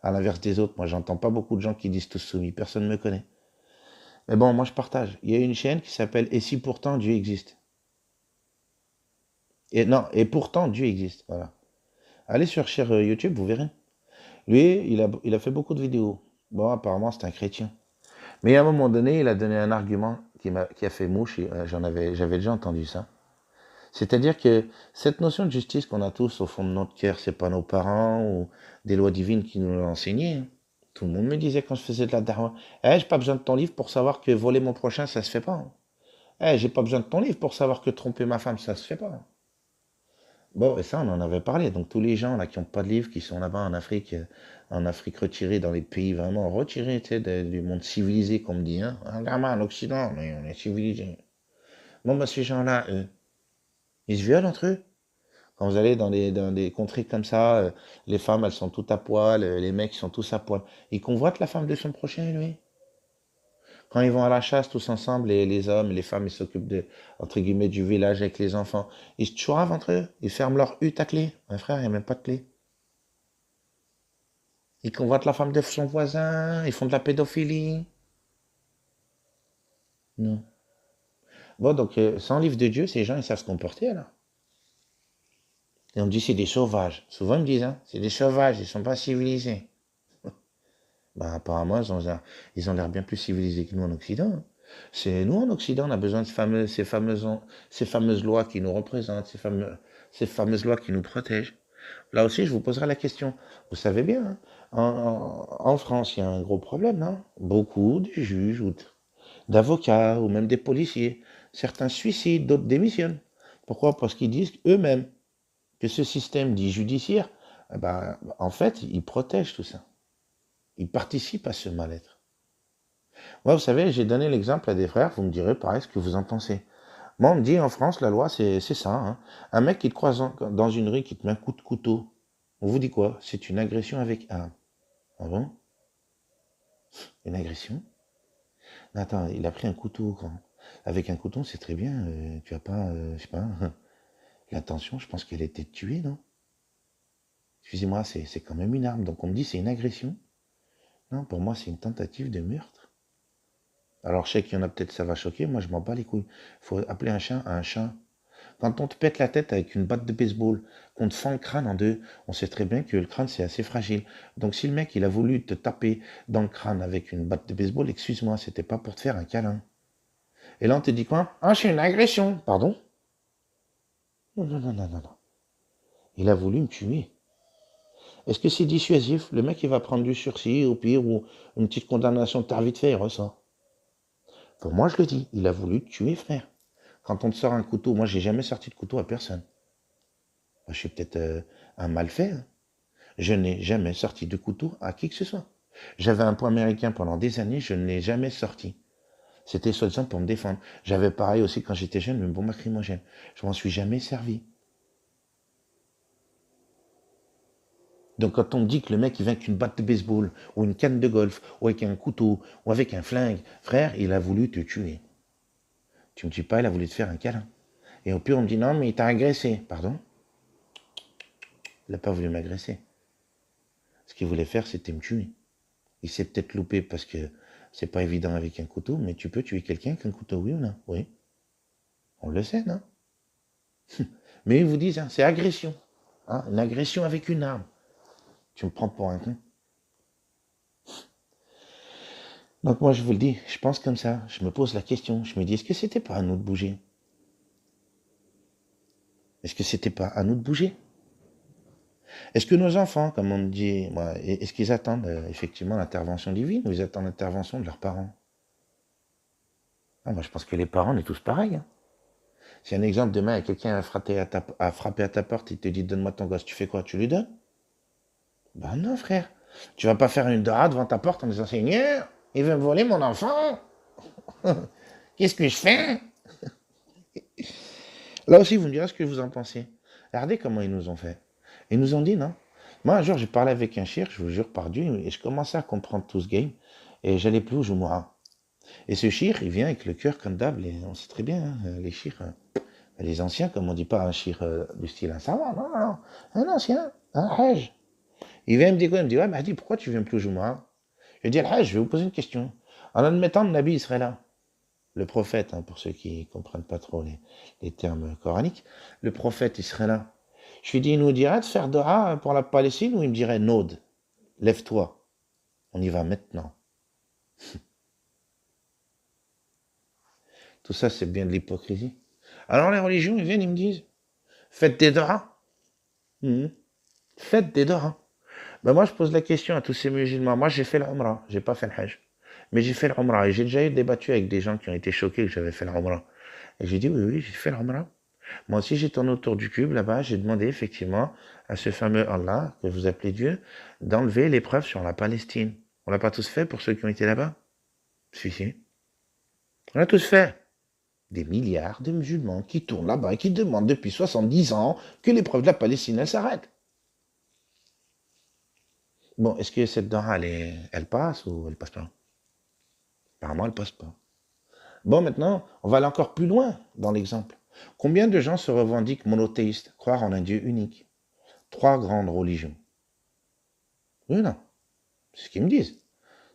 À l'inverse des autres, moi, j'entends pas beaucoup de gens qui disent tous soumis. Personne ne me connaît. Mais bon, moi, je partage. Il y a une chaîne qui s'appelle Et si pourtant Dieu existe. Et non, et pourtant Dieu existe. Voilà. Allez sur YouTube, vous verrez. Lui, il a fait beaucoup de vidéos. Bon, apparemment, c'est un chrétien. Mais à un moment donné, il a donné un argument qui a fait mouche. Et, j'avais déjà entendu ça. C'est-à-dire que cette notion de justice qu'on a tous au fond de notre cœur, c'est pas nos parents ou des lois divines qui nous l'ont enseigné, hein. Tout le monde me disait quand je faisais de la darwa, j'ai pas besoin de ton livre pour savoir que voler mon prochain, ça se fait pas, hein. J'ai pas besoin de ton livre pour savoir que tromper ma femme, ça se fait pas, hein. Bon, et ça, on en avait parlé. Donc tous les gens là qui n'ont pas de livre, qui sont là-bas en Afrique retirée, dans les pays vraiment retirés, tu sais, du monde civilisé, comme dit, hein. Regarde-moi, l'Occident, on est civilisé. Bon, ces gens-là, ils se violent entre eux. Quand vous allez dans des contrées comme ça, les femmes, elles sont toutes à poil, les mecs, ils sont tous à poil. Ils convoitent la femme de son prochain, lui. Quand ils vont à la chasse tous ensemble, les hommes, les femmes, ils s'occupent entre guillemets, du village avec les enfants. Ils se choivent entre eux. Ils ferment leur hutte à clé. Un frère, il n'y a même pas de clé. Ils convoitent la femme de son voisin. Ils font de la pédophilie. Non. Bon, donc, sans livre de Dieu, ces gens, ils savent se comporter, alors. Et on me dit, c'est des sauvages. Souvent, ils me disent, hein, c'est des sauvages, ils sont pas civilisés. Apparemment, ils ont l'air bien plus civilisés que nous en Occident, hein. C'est nous en Occident, on a besoin de ces fameuses lois qui nous représentent, ces fameuses lois qui nous protègent. Là aussi, je vous poserai la question. Vous savez bien, hein, en France, il y a un gros problème, non? Beaucoup de juges ou d'avocats ou même des policiers. Certains se suicident, d'autres démissionnent. Pourquoi? Parce qu'ils disent eux-mêmes que ce système dit judiciaire, en fait, il protège tout ça. Il participe à ce mal-être. Moi, vous savez, j'ai donné l'exemple à des frères, vous me direz pareil ce que vous en pensez. Moi, on me dit en France, la loi, c'est ça, hein. Un mec qui te croise dans une rue, qui te met un coup de couteau, on vous dit quoi? C'est une agression avec arme. Ah bon? Une agression? Attends, il a pris un couteau, grand. Avec un couteau, c'est très bien, tu as pas, je sais pas, l'intention, je pense qu'elle était de tuer, non? Excusez-moi, c'est quand même une arme. Donc on me dit c'est une agression. Non, pour moi, c'est une tentative de meurtre. Alors, je sais qu'il y en a peut-être, ça va choquer. Moi, je m'en bats les couilles. Il faut appeler un chat un chat. Quand on te pète la tête avec une batte de baseball, qu'on te fend le crâne en deux, on sait très bien que le crâne, c'est assez fragile. Donc si le mec, il a voulu te taper dans le crâne avec une batte de baseball, excuse-moi, c'était pas pour te faire un câlin. Et là, on te dit quoi? Ah, c'est une agression. Pardon? Non, non, non, non, non, non. Il a voulu me tuer. Est-ce que c'est dissuasif? Le mec, il va prendre du sursis, au pire, ou une petite condamnation de tard vite fait, il ressort. Pour moi, je le dis, il a voulu te tuer, frère. Quand on te sort un couteau, moi, j'ai jamais sorti de couteau à personne. Je suis peut-être un mal fait, hein. Je n'ai jamais sorti de couteau à qui que ce soit. J'avais un point américain pendant des années, je ne l'ai jamais sorti. C'était soi-disant pour me défendre. J'avais pareil aussi quand j'étais jeune, une bombe lacrymogène. Je m'en suis jamais servi. Donc quand on me dit que le mec il vient avec une batte de baseball, ou une canne de golf, ou avec un couteau, ou avec un flingue, frère, il a voulu te tuer. Tu me dis pas, il a voulu te faire un câlin. Et au pire, on me dit non, mais il t'a agressé. Pardon? Il n'a pas voulu m'agresser. Ce qu'il voulait faire, c'était me tuer. Il s'est peut-être loupé parce que c'est pas évident avec un couteau, mais tu peux tuer quelqu'un avec un couteau, oui ou non? Oui. On le sait, non? Mais ils vous disent, hein, c'est agression. Hein, une agression avec une arme. Tu me prends pour un con. Donc moi, je vous le dis, je pense comme ça. Je me pose la question. Je me dis, est-ce que c'était pas à nous de bouger? Est-ce que c'était pas à nous de bouger? Est-ce que nos enfants, comme on me dit, est-ce qu'ils attendent effectivement l'intervention divine ou ils attendent l'intervention de leurs parents? Ah, moi, je pense que les parents, on est tous pareils, hein. Si un exemple, demain, il y a quelqu'un a frappé à ta porte, il te dit donne-moi ton gosse, tu fais quoi? Tu lui donnes? Ben non, frère. Tu vas pas faire une dora devant ta porte en disant Seigneur, il veut me voler mon enfant. Qu'est-ce que je fais? Là aussi, vous me direz ce que vous en pensez. Regardez comment ils nous ont fait. Ils nous ont dit non. Moi, un jour, j'ai parlé avec un shir, je vous jure par Dieu, et je commençais à comprendre tout ce game, et j'allais plus au Jumu'ah. Et ce shir, il vient avec le cœur comme d'hab, et on sait très bien, hein, les shirs, les anciens, comme on dit pas un shir du style un savant, non, non, non, un ancien, un hajj. Il vient me dire quoi? Il me dit, ouais, Mahdi, pourquoi tu viens plus au Jumu'ah? Je dis, hajj, je vais vous poser une question. En admettant que le Nabi il serait là, le prophète, hein, pour ceux qui ne comprennent pas trop les termes coraniques, le prophète, il serait là. Je lui dis, il nous dirait de faire dora pour la Palestine ou il me dirait, Nod, lève-toi, on y va maintenant. Tout ça, c'est bien de l'hypocrisie. Alors les religions, ils viennent, ils me disent, faites des doras. Faites des doras. Ben moi, je pose la question à tous ces musulmans. Moi, j'ai fait l'Umrah, j'ai pas fait le Hajj. Mais j'ai fait l'Umrah et j'ai déjà débattu avec des gens qui ont été choqués que j'avais fait l'Umrah. Et j'ai dit, oui, oui, j'ai fait l'Umrah. Moi aussi, j'ai tourné autour du cube là-bas, j'ai demandé effectivement à ce fameux Allah, que vous appelez Dieu, d'enlever l'épreuve sur la Palestine. On l'a pas tous fait pour ceux qui ont été là-bas? Si, si. On l'a tous fait. Des milliards de musulmans qui tournent là-bas et qui demandent depuis 70 ans que l'épreuve de la Palestine, elle s'arrête. Bon, est-ce que cette dora, elle passe ou elle passe pas? Apparemment, elle passe pas. Bon, maintenant, on va aller encore plus loin dans l'exemple. Combien de gens se revendiquent monothéistes, croire en un Dieu unique? Trois grandes religions. Oui, non. C'est ce qu'ils me disent.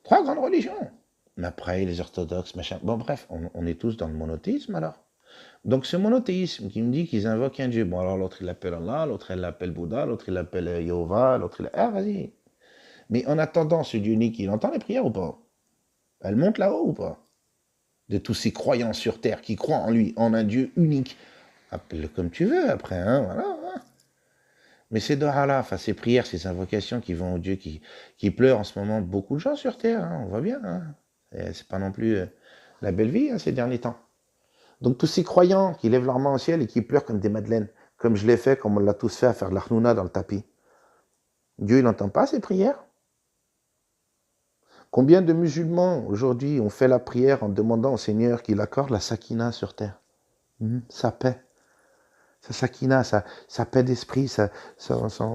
Trois grandes religions. Mais après, les orthodoxes, machin. Bon, bref, on est tous dans le monothéisme alors. Donc, ce monothéisme qui me dit qu'ils invoquent un Dieu. Bon, alors l'autre, il l'appelle Allah, l'autre, il l'appelle Bouddha, l'autre, il l'appelle Jéhovah, l'autre, il... Ah, vas-y. Mais en attendant, ce Dieu unique, il entend les prières ou pas? Elle monte là-haut ou pas? De tous ces croyants sur terre qui croient en lui, en un Dieu unique. Appelle-le comme tu veux après, hein, voilà. Hein. Mais ces doha-là, enfin ces prières, ces invocations qui vont au Dieu qui pleure en ce moment beaucoup de gens sur terre, hein, on voit bien. Hein. C'est pas non plus la belle vie hein, ces derniers temps. Donc tous ces croyants qui lèvent leurs mains au ciel et qui pleurent comme des madeleines, comme je l'ai fait, comme on l'a tous fait à faire de l'Arnouna dans le tapis. Dieu, il n'entend pas ces prières? Combien de musulmans aujourd'hui ont fait la prière en demandant au Seigneur qu'il accorde la sakina sur terre? Sa paix. Sa sakina, sa paix d'esprit,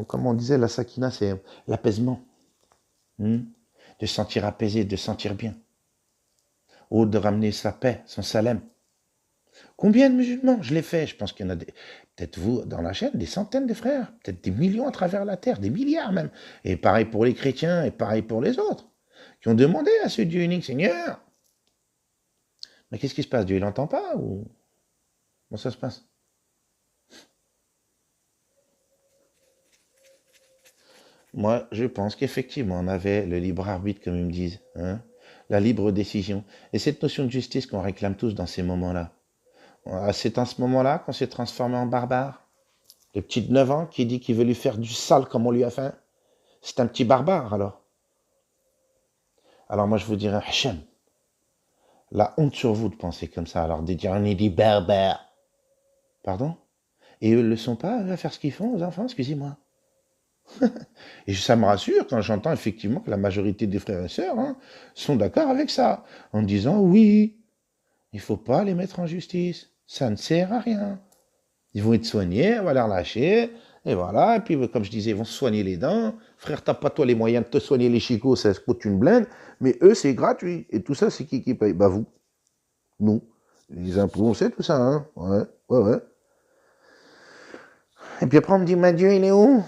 comme on disait, la sakina, c'est l'apaisement. De se sentir apaisé, de se sentir bien. Ou de ramener sa paix, son salem. Combien de musulmans? Je l'ai fait. Je pense qu'il y en a peut-être vous, dans la chaîne, des centaines de frères. Peut-être des millions à travers la terre, des milliards même. Et pareil pour les chrétiens, et pareil pour les autres. Qui ont demandé à ce Dieu unique, Seigneur. Mais qu'est-ce qui se passe? Dieu, il n'entend pas ou comment ça se passe? Moi, je pense qu'effectivement, on avait le libre arbitre, comme ils me disent, hein, la libre décision. Et cette notion de justice qu'on réclame tous dans ces moments-là. C'est en ce moment-là qu'on s'est transformé en barbare. Le petit de 9 ans qui dit qu'il veut lui faire du sale comme on lui a fait, c'est un petit barbare alors. Alors moi, je vous dirais, Hachem, la honte sur vous de penser comme ça, alors de dire on est des barbares. Pardon? Et eux ne le sont pas, eux, à faire ce qu'ils font aux enfants, excusez-moi. Et ça me rassure quand j'entends effectivement que la majorité des frères et sœurs sont d'accord avec ça, en disant oui, il ne faut pas les mettre en justice, ça ne sert à rien. Ils vont être soignés, on va les relâcher, et voilà, et puis comme je disais, ils vont se soigner les dents. Frère, t'as pas toi les moyens de te soigner les chicots, ça coûte une blinde, mais eux, c'est gratuit. Et tout ça, c'est qui paye? Bah vous, nous. Les impôts, on sait tout ça, hein. Ouais, ouais, ouais. Et puis après, on me dit, mais Dieu, il est où?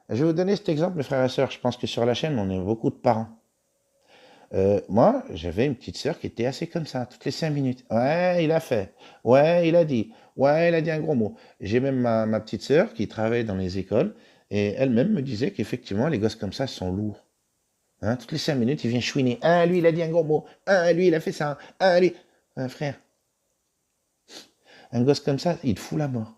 Je vais vous donner cet exemple, mes frères et sœurs. Je pense que sur la chaîne, on est beaucoup de parents. Moi, j'avais une petite sœur qui était assez comme ça, toutes les 5 minutes. Ouais, il a fait. Ouais, il a dit. Ouais, il a dit un gros mot. J'ai même ma petite sœur qui travaille dans les écoles et elle-même me disait qu'effectivement, les gosses comme ça sont lourds. Hein, toutes les 5 minutes, il vient chouiner. Ah, lui, il a dit un gros mot. Ah, lui, il a fait ça. Ah, lui. Frère, un gosse comme ça, il te fout la mort.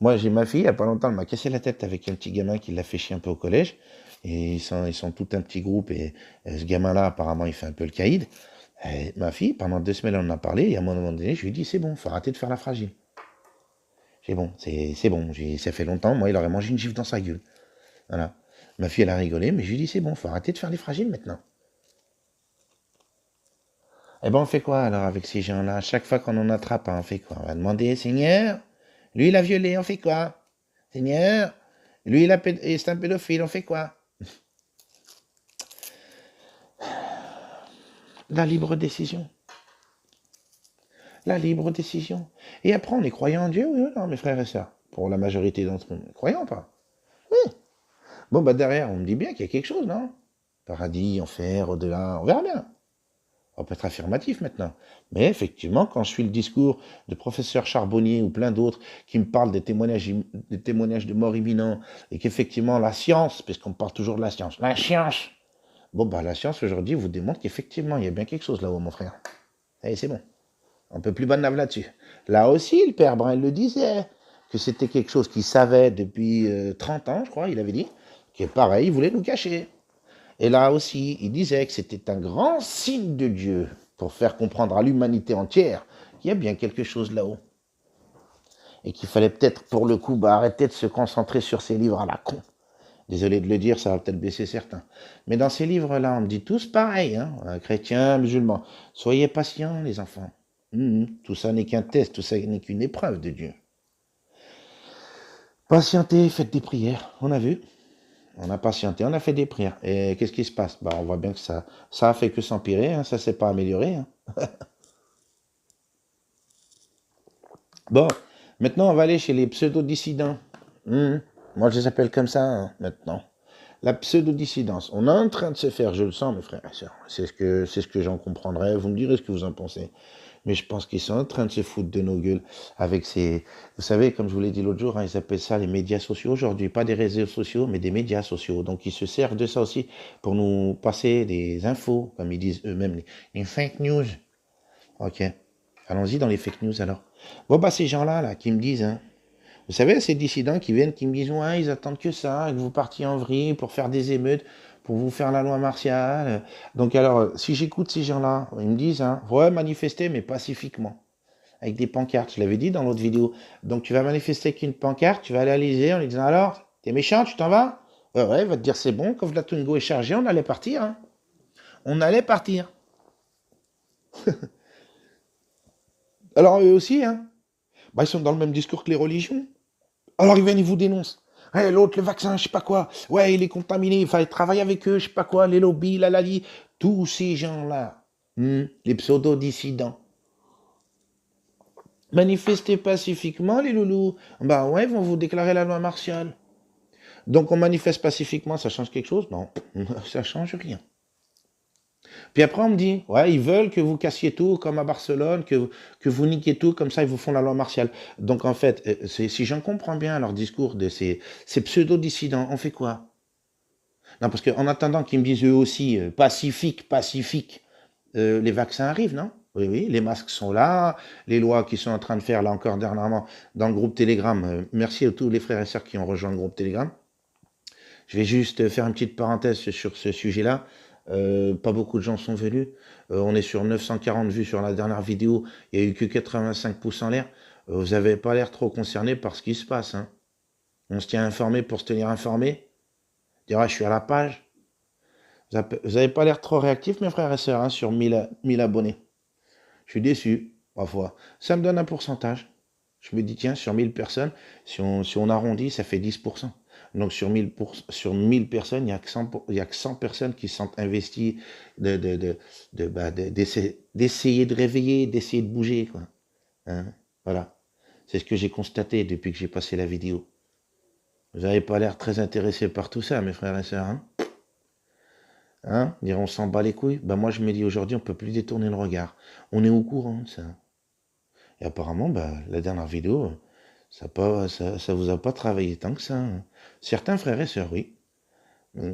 Moi, j'ai ma fille, il n'y a pas longtemps, elle m'a cassé la tête avec un petit gamin qui l'a fait chier un peu au collège. Et ils sont tout un petit groupe. Et ce gamin-là, apparemment, il fait un peu le caïd. Et ma fille, pendant 2 semaines, on en a parlé. Et à un moment donné, je lui ai dit, c'est bon, faut arrêter de faire la fragile. C'est bon, c'est bon. Ça fait longtemps, moi, il aurait mangé une gifle dans sa gueule. Voilà. Ma fille, elle a rigolé, mais je lui ai dit, c'est bon, faut arrêter de faire les fragiles maintenant. Eh ben, on fait quoi alors avec ces gens-là? À chaque fois qu'on en attrape, on fait quoi? On va demander, Seigneur, lui, il a violé, on fait quoi? Seigneur, lui, c'est un pédophile, on fait quoi? La libre décision. La libre décision. Et après, on est croyant en Dieu, oui ou non, mes frères et sœurs? Pour la majorité d'entre nous. Croyons pas. Oui. Bon, bah derrière, on me dit bien qu'il y a quelque chose, non? Paradis, enfer, au-delà, on verra bien. On peut être affirmatif maintenant. Mais effectivement, quand je suis le discours de professeur Charbonnier ou plein d'autres qui me parlent des témoignages de mort imminent, et qu'effectivement la science, puisqu'on parle toujours de la science, bon bah la science aujourd'hui vous démontre qu'effectivement il y a bien quelque chose là-haut, mon frère. Et c'est bon. On peut plus banave là-dessus. Là aussi, le père Brun le disait, que c'était quelque chose qu'il savait depuis 30 ans, je crois, il avait dit, que pareil, il voulait nous cacher. Et là aussi, il disait que c'était un grand signe de Dieu pour faire comprendre à l'humanité entière qu'il y a bien quelque chose là-haut. Et qu'il fallait peut-être, pour le coup, arrêter de se concentrer sur ces livres à la con. Désolé de le dire, ça va peut-être blesser certains. Mais dans ces livres-là, on me dit tous pareil, chrétiens, musulmans. Soyez patients, les enfants. Tout ça n'est qu'un test, tout ça n'est qu'une épreuve de Dieu. Patientez, faites des prières, on a vu. On a patienté, on a fait des prières. Et qu'est-ce qui se passe? On voit bien que ça a fait que s'empirer, ça s'est pas amélioré. Bon, maintenant on va aller chez les pseudo-dissidents. Moi je les appelle comme ça maintenant. La pseudo-dissidence. On est en train de se faire, je le sens mes frères et sœurs. C'est ce que j'en comprendrai. Vous me direz ce que vous en pensez. Mais je pense qu'ils sont en train de se foutre de nos gueules avec ces... Vous savez, comme je vous l'ai dit l'autre jour, ils appellent ça les médias sociaux aujourd'hui. Pas des réseaux sociaux, mais des médias sociaux. Donc ils se servent de ça aussi pour nous passer des infos, comme ils disent eux-mêmes, les fake news. Ok, allons-y dans les fake news alors. Bon, ces gens-là, là, qui me disent... Vous savez, ces dissidents qui viennent, qui me disent, ouais, ils attendent que ça, que vous partiez en vrille pour faire des émeutes, pour vous faire la loi martiale. Donc alors, si j'écoute ces gens-là, ils me disent, ouais, manifester, mais pacifiquement, avec des pancartes. Je l'avais dit dans l'autre vidéo. Donc tu vas manifester avec une pancarte, tu vas aller à l'Élysée en lui disant, alors, t'es méchant, tu t'en vas? Ouais, il va te dire, c'est bon, quand Vlatungo est chargé, on allait partir. On allait partir. Alors eux aussi, ils sont dans le même discours que les religions. Alors ils viennent, ils vous dénoncent. Hey, l'autre, le vaccin, je sais pas quoi. Ouais, il est contaminé, il fallait travailler avec eux, je sais pas quoi, les lobbies, la lali. Tous ces gens-là, les pseudo-dissidents. Manifestez pacifiquement, les loulous. Ouais, ils vont vous déclarer la loi martiale. Donc on manifeste pacifiquement, ça change quelque chose? Non, ça change rien. Puis après, on me dit, ouais, ils veulent que vous cassiez tout comme à Barcelone, que vous niquiez tout, comme ça, ils vous font la loi martiale. Donc, en fait, si j'en comprends bien leur discours de ces pseudo-dissidents, on fait quoi? Non, parce qu'en attendant qu'ils me disent eux aussi, pacifique, pacifique, les vaccins arrivent, non? Oui, oui, les masques sont là, les lois qui sont en train de faire, là encore dernièrement, dans le groupe Telegram. Merci à tous les frères et sœurs qui ont rejoint le groupe Telegram. Je vais juste faire une petite parenthèse sur ce sujet-là. Pas beaucoup de gens sont venus. On est sur 940 vues sur la dernière vidéo. Il n'y a eu que 85 pouces en l'air. Vous n'avez pas l'air trop concerné par ce qui se passe. Hein. On se tient informé pour se tenir informé. Dire, ah, je suis à la page. Vous n'avez pas l'air trop réactif, mes frères et sœurs, hein, sur 1000 abonnés. Je suis déçu, parfois. Ça me donne un pourcentage. Je me dis, tiens, sur 1000 personnes, si on arrondit, ça fait 10%. Donc sur 1000 personnes, il y a que 100 personnes qui se sentent investies d'essayer de réveiller, d'essayer de bouger. Quoi. Hein, voilà. C'est ce que j'ai constaté depuis que j'ai passé la vidéo. Vous n'avez pas l'air très intéressé par tout ça, mes frères et sœurs. Hein, dire on s'en bat les couilles. Ben moi je me dis aujourd'hui on peut plus détourner le regard. On est au courant de ça. Et apparemment, la dernière vidéo, ça vous a pas travaillé tant que ça. Hein. Certains frères et sœurs, oui.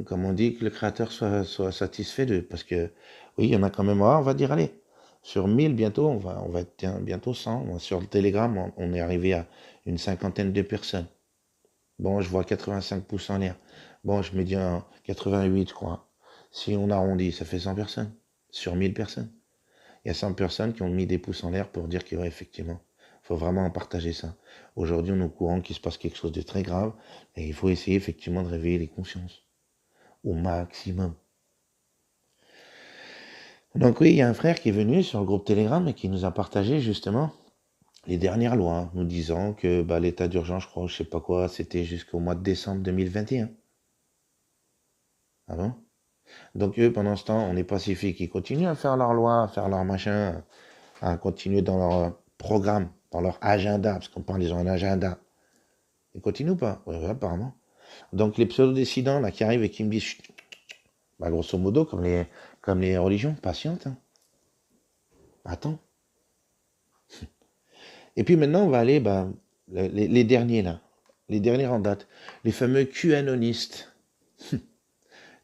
Comme on dit, que le Créateur soit satisfait d'eux. Parce que, oui, il y en a quand même, on va dire, allez, sur 1000 bientôt, on va être bientôt 100. Sur le Telegram, on est arrivé à une cinquantaine de personnes. Bon, je vois 85 pouces en l'air. Bon, je me dis 88, je crois. Si on arrondit, ça fait 100 personnes. Sur 1000 personnes. Il y a 100 personnes qui ont mis des pouces en l'air pour dire qu'il effectivement, il faut vraiment en partager ça. Aujourd'hui, on est au courant qu'il se passe quelque chose de très grave et il faut essayer effectivement de réveiller les consciences au maximum. Donc oui, il y a un frère qui est venu sur le groupe Telegram et qui nous a partagé justement les dernières lois, nous disant que l'état d'urgence, je crois, je sais pas quoi, c'était jusqu'au mois de décembre 2021. Ah bon? Donc eux, pendant ce temps, on est pacifique. Ils continuent à faire leurs lois, à faire leur machin, à continuer dans leur programme, dans leur agenda, parce qu'on parle, ils ont un agenda. Ils continuent ou pas? Ouais, apparemment. Donc les pseudo-décidents là, qui arrivent et qui me disent, chut, grosso modo, comme les religions, patiente. Hein. Attends. Et puis maintenant, on va aller, les derniers là, les derniers en date, les fameux QAnonistes,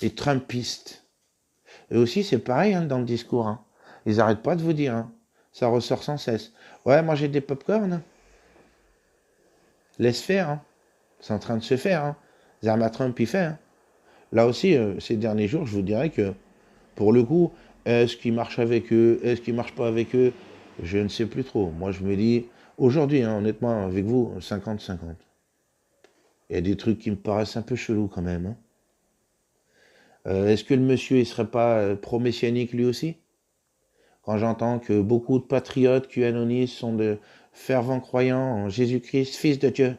les Trumpistes. Eux aussi, c'est pareil hein, dans le discours. Hein. Ils n'arrêtent pas de vous dire. Hein. Ça ressort sans cesse. Ouais, manger des pop-corn. Hein. Laisse faire. Hein. C'est en train de se faire. Hein. Zerma Trump, il fait. Hein. Là aussi, ces derniers jours, je vous dirais que, pour le coup, est-ce qu'il marche avec eux? Est-ce qu'il marche pas avec eux? Je ne sais plus trop. Moi, je me dis, aujourd'hui, hein, honnêtement, avec vous, 50-50. Il y a des trucs qui me paraissent un peu chelous quand même. Hein. Est-ce que le monsieur, il serait pas pro-messianique lui aussi? Quand j'entends que beaucoup de patriotes QAnonistes sont de fervents croyants en Jésus-Christ, Fils de Dieu,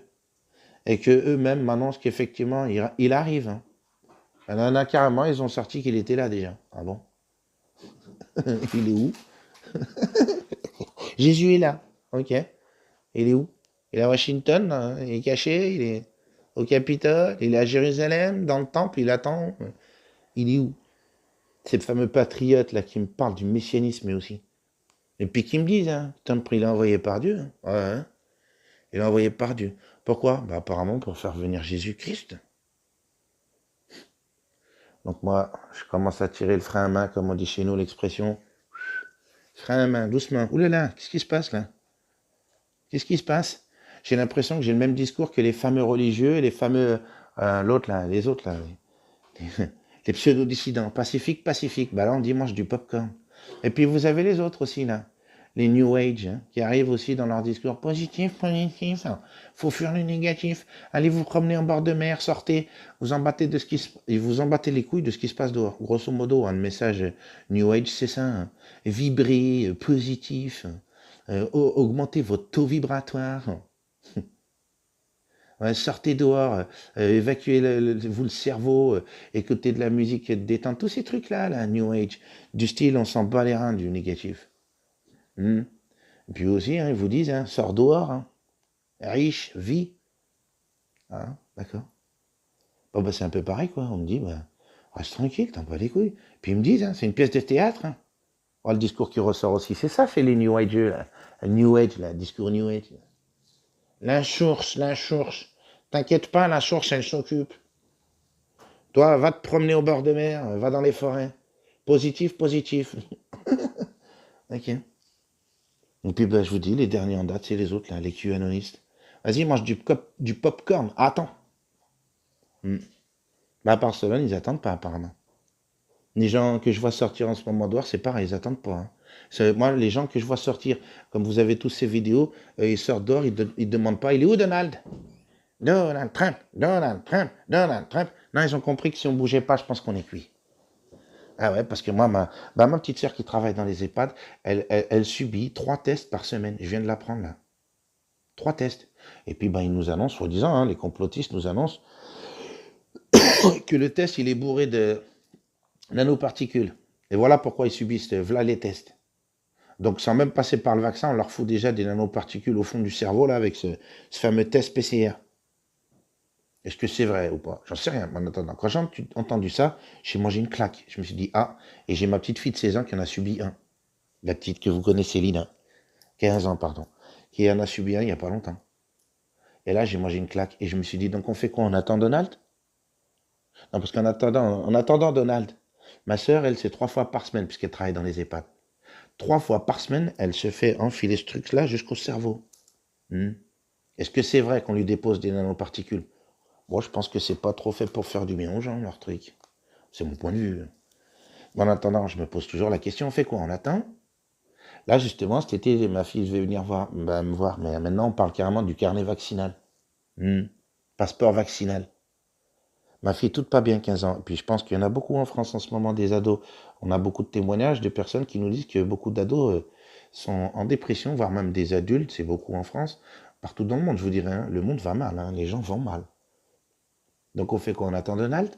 et que eux-mêmes m'annoncent qu'effectivement, il arrive. Hein. Il y en a carrément, ils ont sorti qu'il était là déjà. Ah bon? Il est où? Jésus est là. Ok. Il est où? Il est à Washington, hein, il est caché, il est au Capitole, il est à Jérusalem, dans le temple, il attend. Il est où? Ces fameux patriotes là qui me parlent du messianisme aussi. Et puis qui me disent, hein, Trump, il est envoyé par Dieu. Hein. Ouais, hein. Il est envoyé par Dieu. Pourquoi? Apparemment pour faire venir Jésus-Christ. Donc moi, je commence à tirer le frein à main, comme on dit chez nous l'expression. Frein à main, doucement. Ouh là là, qu'est-ce qui se passe là? Qu'est-ce qui se passe? J'ai l'impression que j'ai le même discours que les fameux religieux, les fameux, l'autre là, les autres là, les pseudo-dissidents. Pacifique, pacifique. Là, on dit mange du popcorn. Et puis vous avez les autres aussi là, les New Age, hein, qui arrivent aussi dans leur discours positif, positif. Faut fuir le négatif. Allez vous promener en bord de mer, sortez, vous en battez vous en battez les couilles de ce qui se passe dehors. Grosso modo, le message New Age, c'est ça. Hein. Vibrer, positif. Augmentez votre taux vibratoire. Ouais, sortez dehors, évacuez vous le cerveau, écoutez de la musique détente, tous ces trucs-là, là, New Age, du style on s'en bat les reins du négatif. Et puis aussi, hein, ils vous disent, hein, sors dehors, hein, riche, vie. Hein, d'accord. Bon, c'est un peu pareil, quoi. On me dit, Reste tranquille, t'en bats les couilles. Puis ils me disent, hein, c'est une pièce de théâtre. Hein. Oh, le discours qui ressort aussi, c'est ça chez les New Age, là. Le New Age, là, le discours New Age. Là. La source. T'inquiète pas, la source, elle s'occupe. Toi, va te promener au bord de mer, va dans les forêts. Positif, positif. Ok. Et puis, ben, je vous dis, les derniers en date, c'est les autres, là, les QAnonistes. Vas-y, mange du popcorn. Attends. Hmm. Bah, à Barcelone, ils attendent pas, apparemment. Les gens que je vois sortir en ce moment dehors, c'est pareil, ils attendent pas. Hein. Moi, les gens que je vois sortir, comme vous avez tous ces vidéos, ils sortent dehors, ils demandent pas, il est où Donald? Donald Trump, Donald Trump, Donald Trump. Non, ils ont compris que si on bougeait pas, je pense qu'on est cuit. Ah ouais, parce que moi, ma petite sœur qui travaille dans les EHPAD, elle subit 3 tests par semaine. Je viens de l'apprendre là. 3 tests. Et puis, ils nous annoncent, soi-disant, hein, les complotistes nous annoncent que le test, il est bourré de nanoparticules. Et voilà pourquoi ils subissent, voilà les tests. Donc, sans même passer par le vaccin, on leur fout déjà des nanoparticules au fond du cerveau, là, avec ce fameux test PCR. Est-ce que c'est vrai ou pas? J'en sais rien. En attendant, quand j'ai entendu ça, j'ai mangé une claque. Je me suis dit, ah, et j'ai ma petite fille de 16 ans qui en a subi un. La petite que vous connaissez, Lina. 15 ans, pardon. Qui en a subi un il n'y a pas longtemps. Et là, j'ai mangé une claque. Et je me suis dit, donc on fait quoi? On attend Donald? Non, parce en attendant Donald, ma sœur, elle, c'est 3 fois par semaine, puisqu'elle travaille dans les EHPAD. 3 fois par semaine, elle se fait enfiler ce truc-là jusqu'au cerveau. Est-ce que c'est vrai qu'on lui dépose des nanoparticules? Moi, je pense que c'est pas trop fait pour faire du bien aux gens, leur truc. C'est mon point de vue. Mais en attendant, je me pose toujours la question, on fait quoi? On attend? Là, justement, cet été, ma fille devait venir me voir. Mais maintenant, on parle carrément du carnet vaccinal. Passeport vaccinal. Ma fille, toute pas bien 15 ans. Et puis, je pense qu'il y en a beaucoup en France en ce moment, des ados. On a beaucoup de témoignages de personnes qui nous disent que beaucoup d'ados sont en dépression, voire même des adultes. C'est beaucoup en France. Partout dans le monde, je vous dirais. Hein, le monde va mal. Hein, les gens vont mal. Donc, on fait quoi? On attend Donald?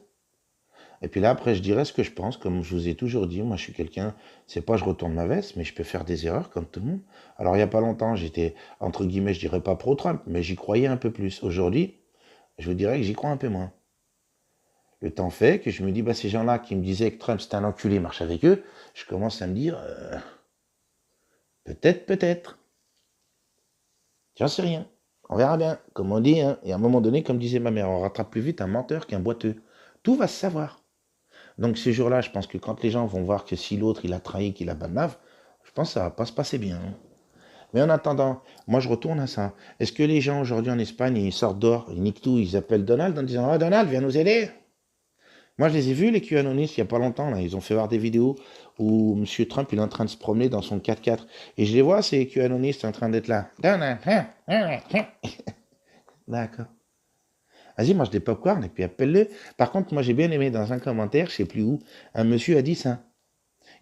Et puis là, après, je dirais ce que je pense, comme je vous ai toujours dit. Moi, je suis quelqu'un, c'est pas je retourne ma veste, mais je peux faire des erreurs comme tout le monde. Alors, il n'y a pas longtemps, j'étais, entre guillemets, je dirais pas pro-Trump, mais j'y croyais un peu plus. Aujourd'hui, je vous dirais que j'y crois un peu moins. Le temps fait que je me dis, ces gens-là qui me disaient que Trump c'était un enculé, marche avec eux, je commence à me dire, peut-être. J'en sais rien. On verra bien. Comme on dit, hein, et à un moment donné, comme disait ma mère, on rattrape plus vite un menteur qu'un boiteux. Tout va se savoir. Donc ces jours-là, je pense que quand les gens vont voir que si l'autre il a trahi, qu'il a banave, je pense que ça va pas se passer bien. Hein. Mais en attendant, moi je retourne à ça. Est-ce que les gens aujourd'hui en Espagne, ils sortent dehors, ils niquent tout, ils appellent Donald en disant ah Donald, viens nous aider? Moi je les ai vus les QAnonistes il y a pas longtemps là, ils ont fait voir des vidéos où M. Trump il est en train de se promener dans son 4x4 et je les vois ces QAnonistes en train d'être là. Donald, d'accord. Vas-y, mange des popcorn et puis appelle-le. Par contre, moi j'ai bien aimé dans un commentaire, je sais plus où, un monsieur a dit ça.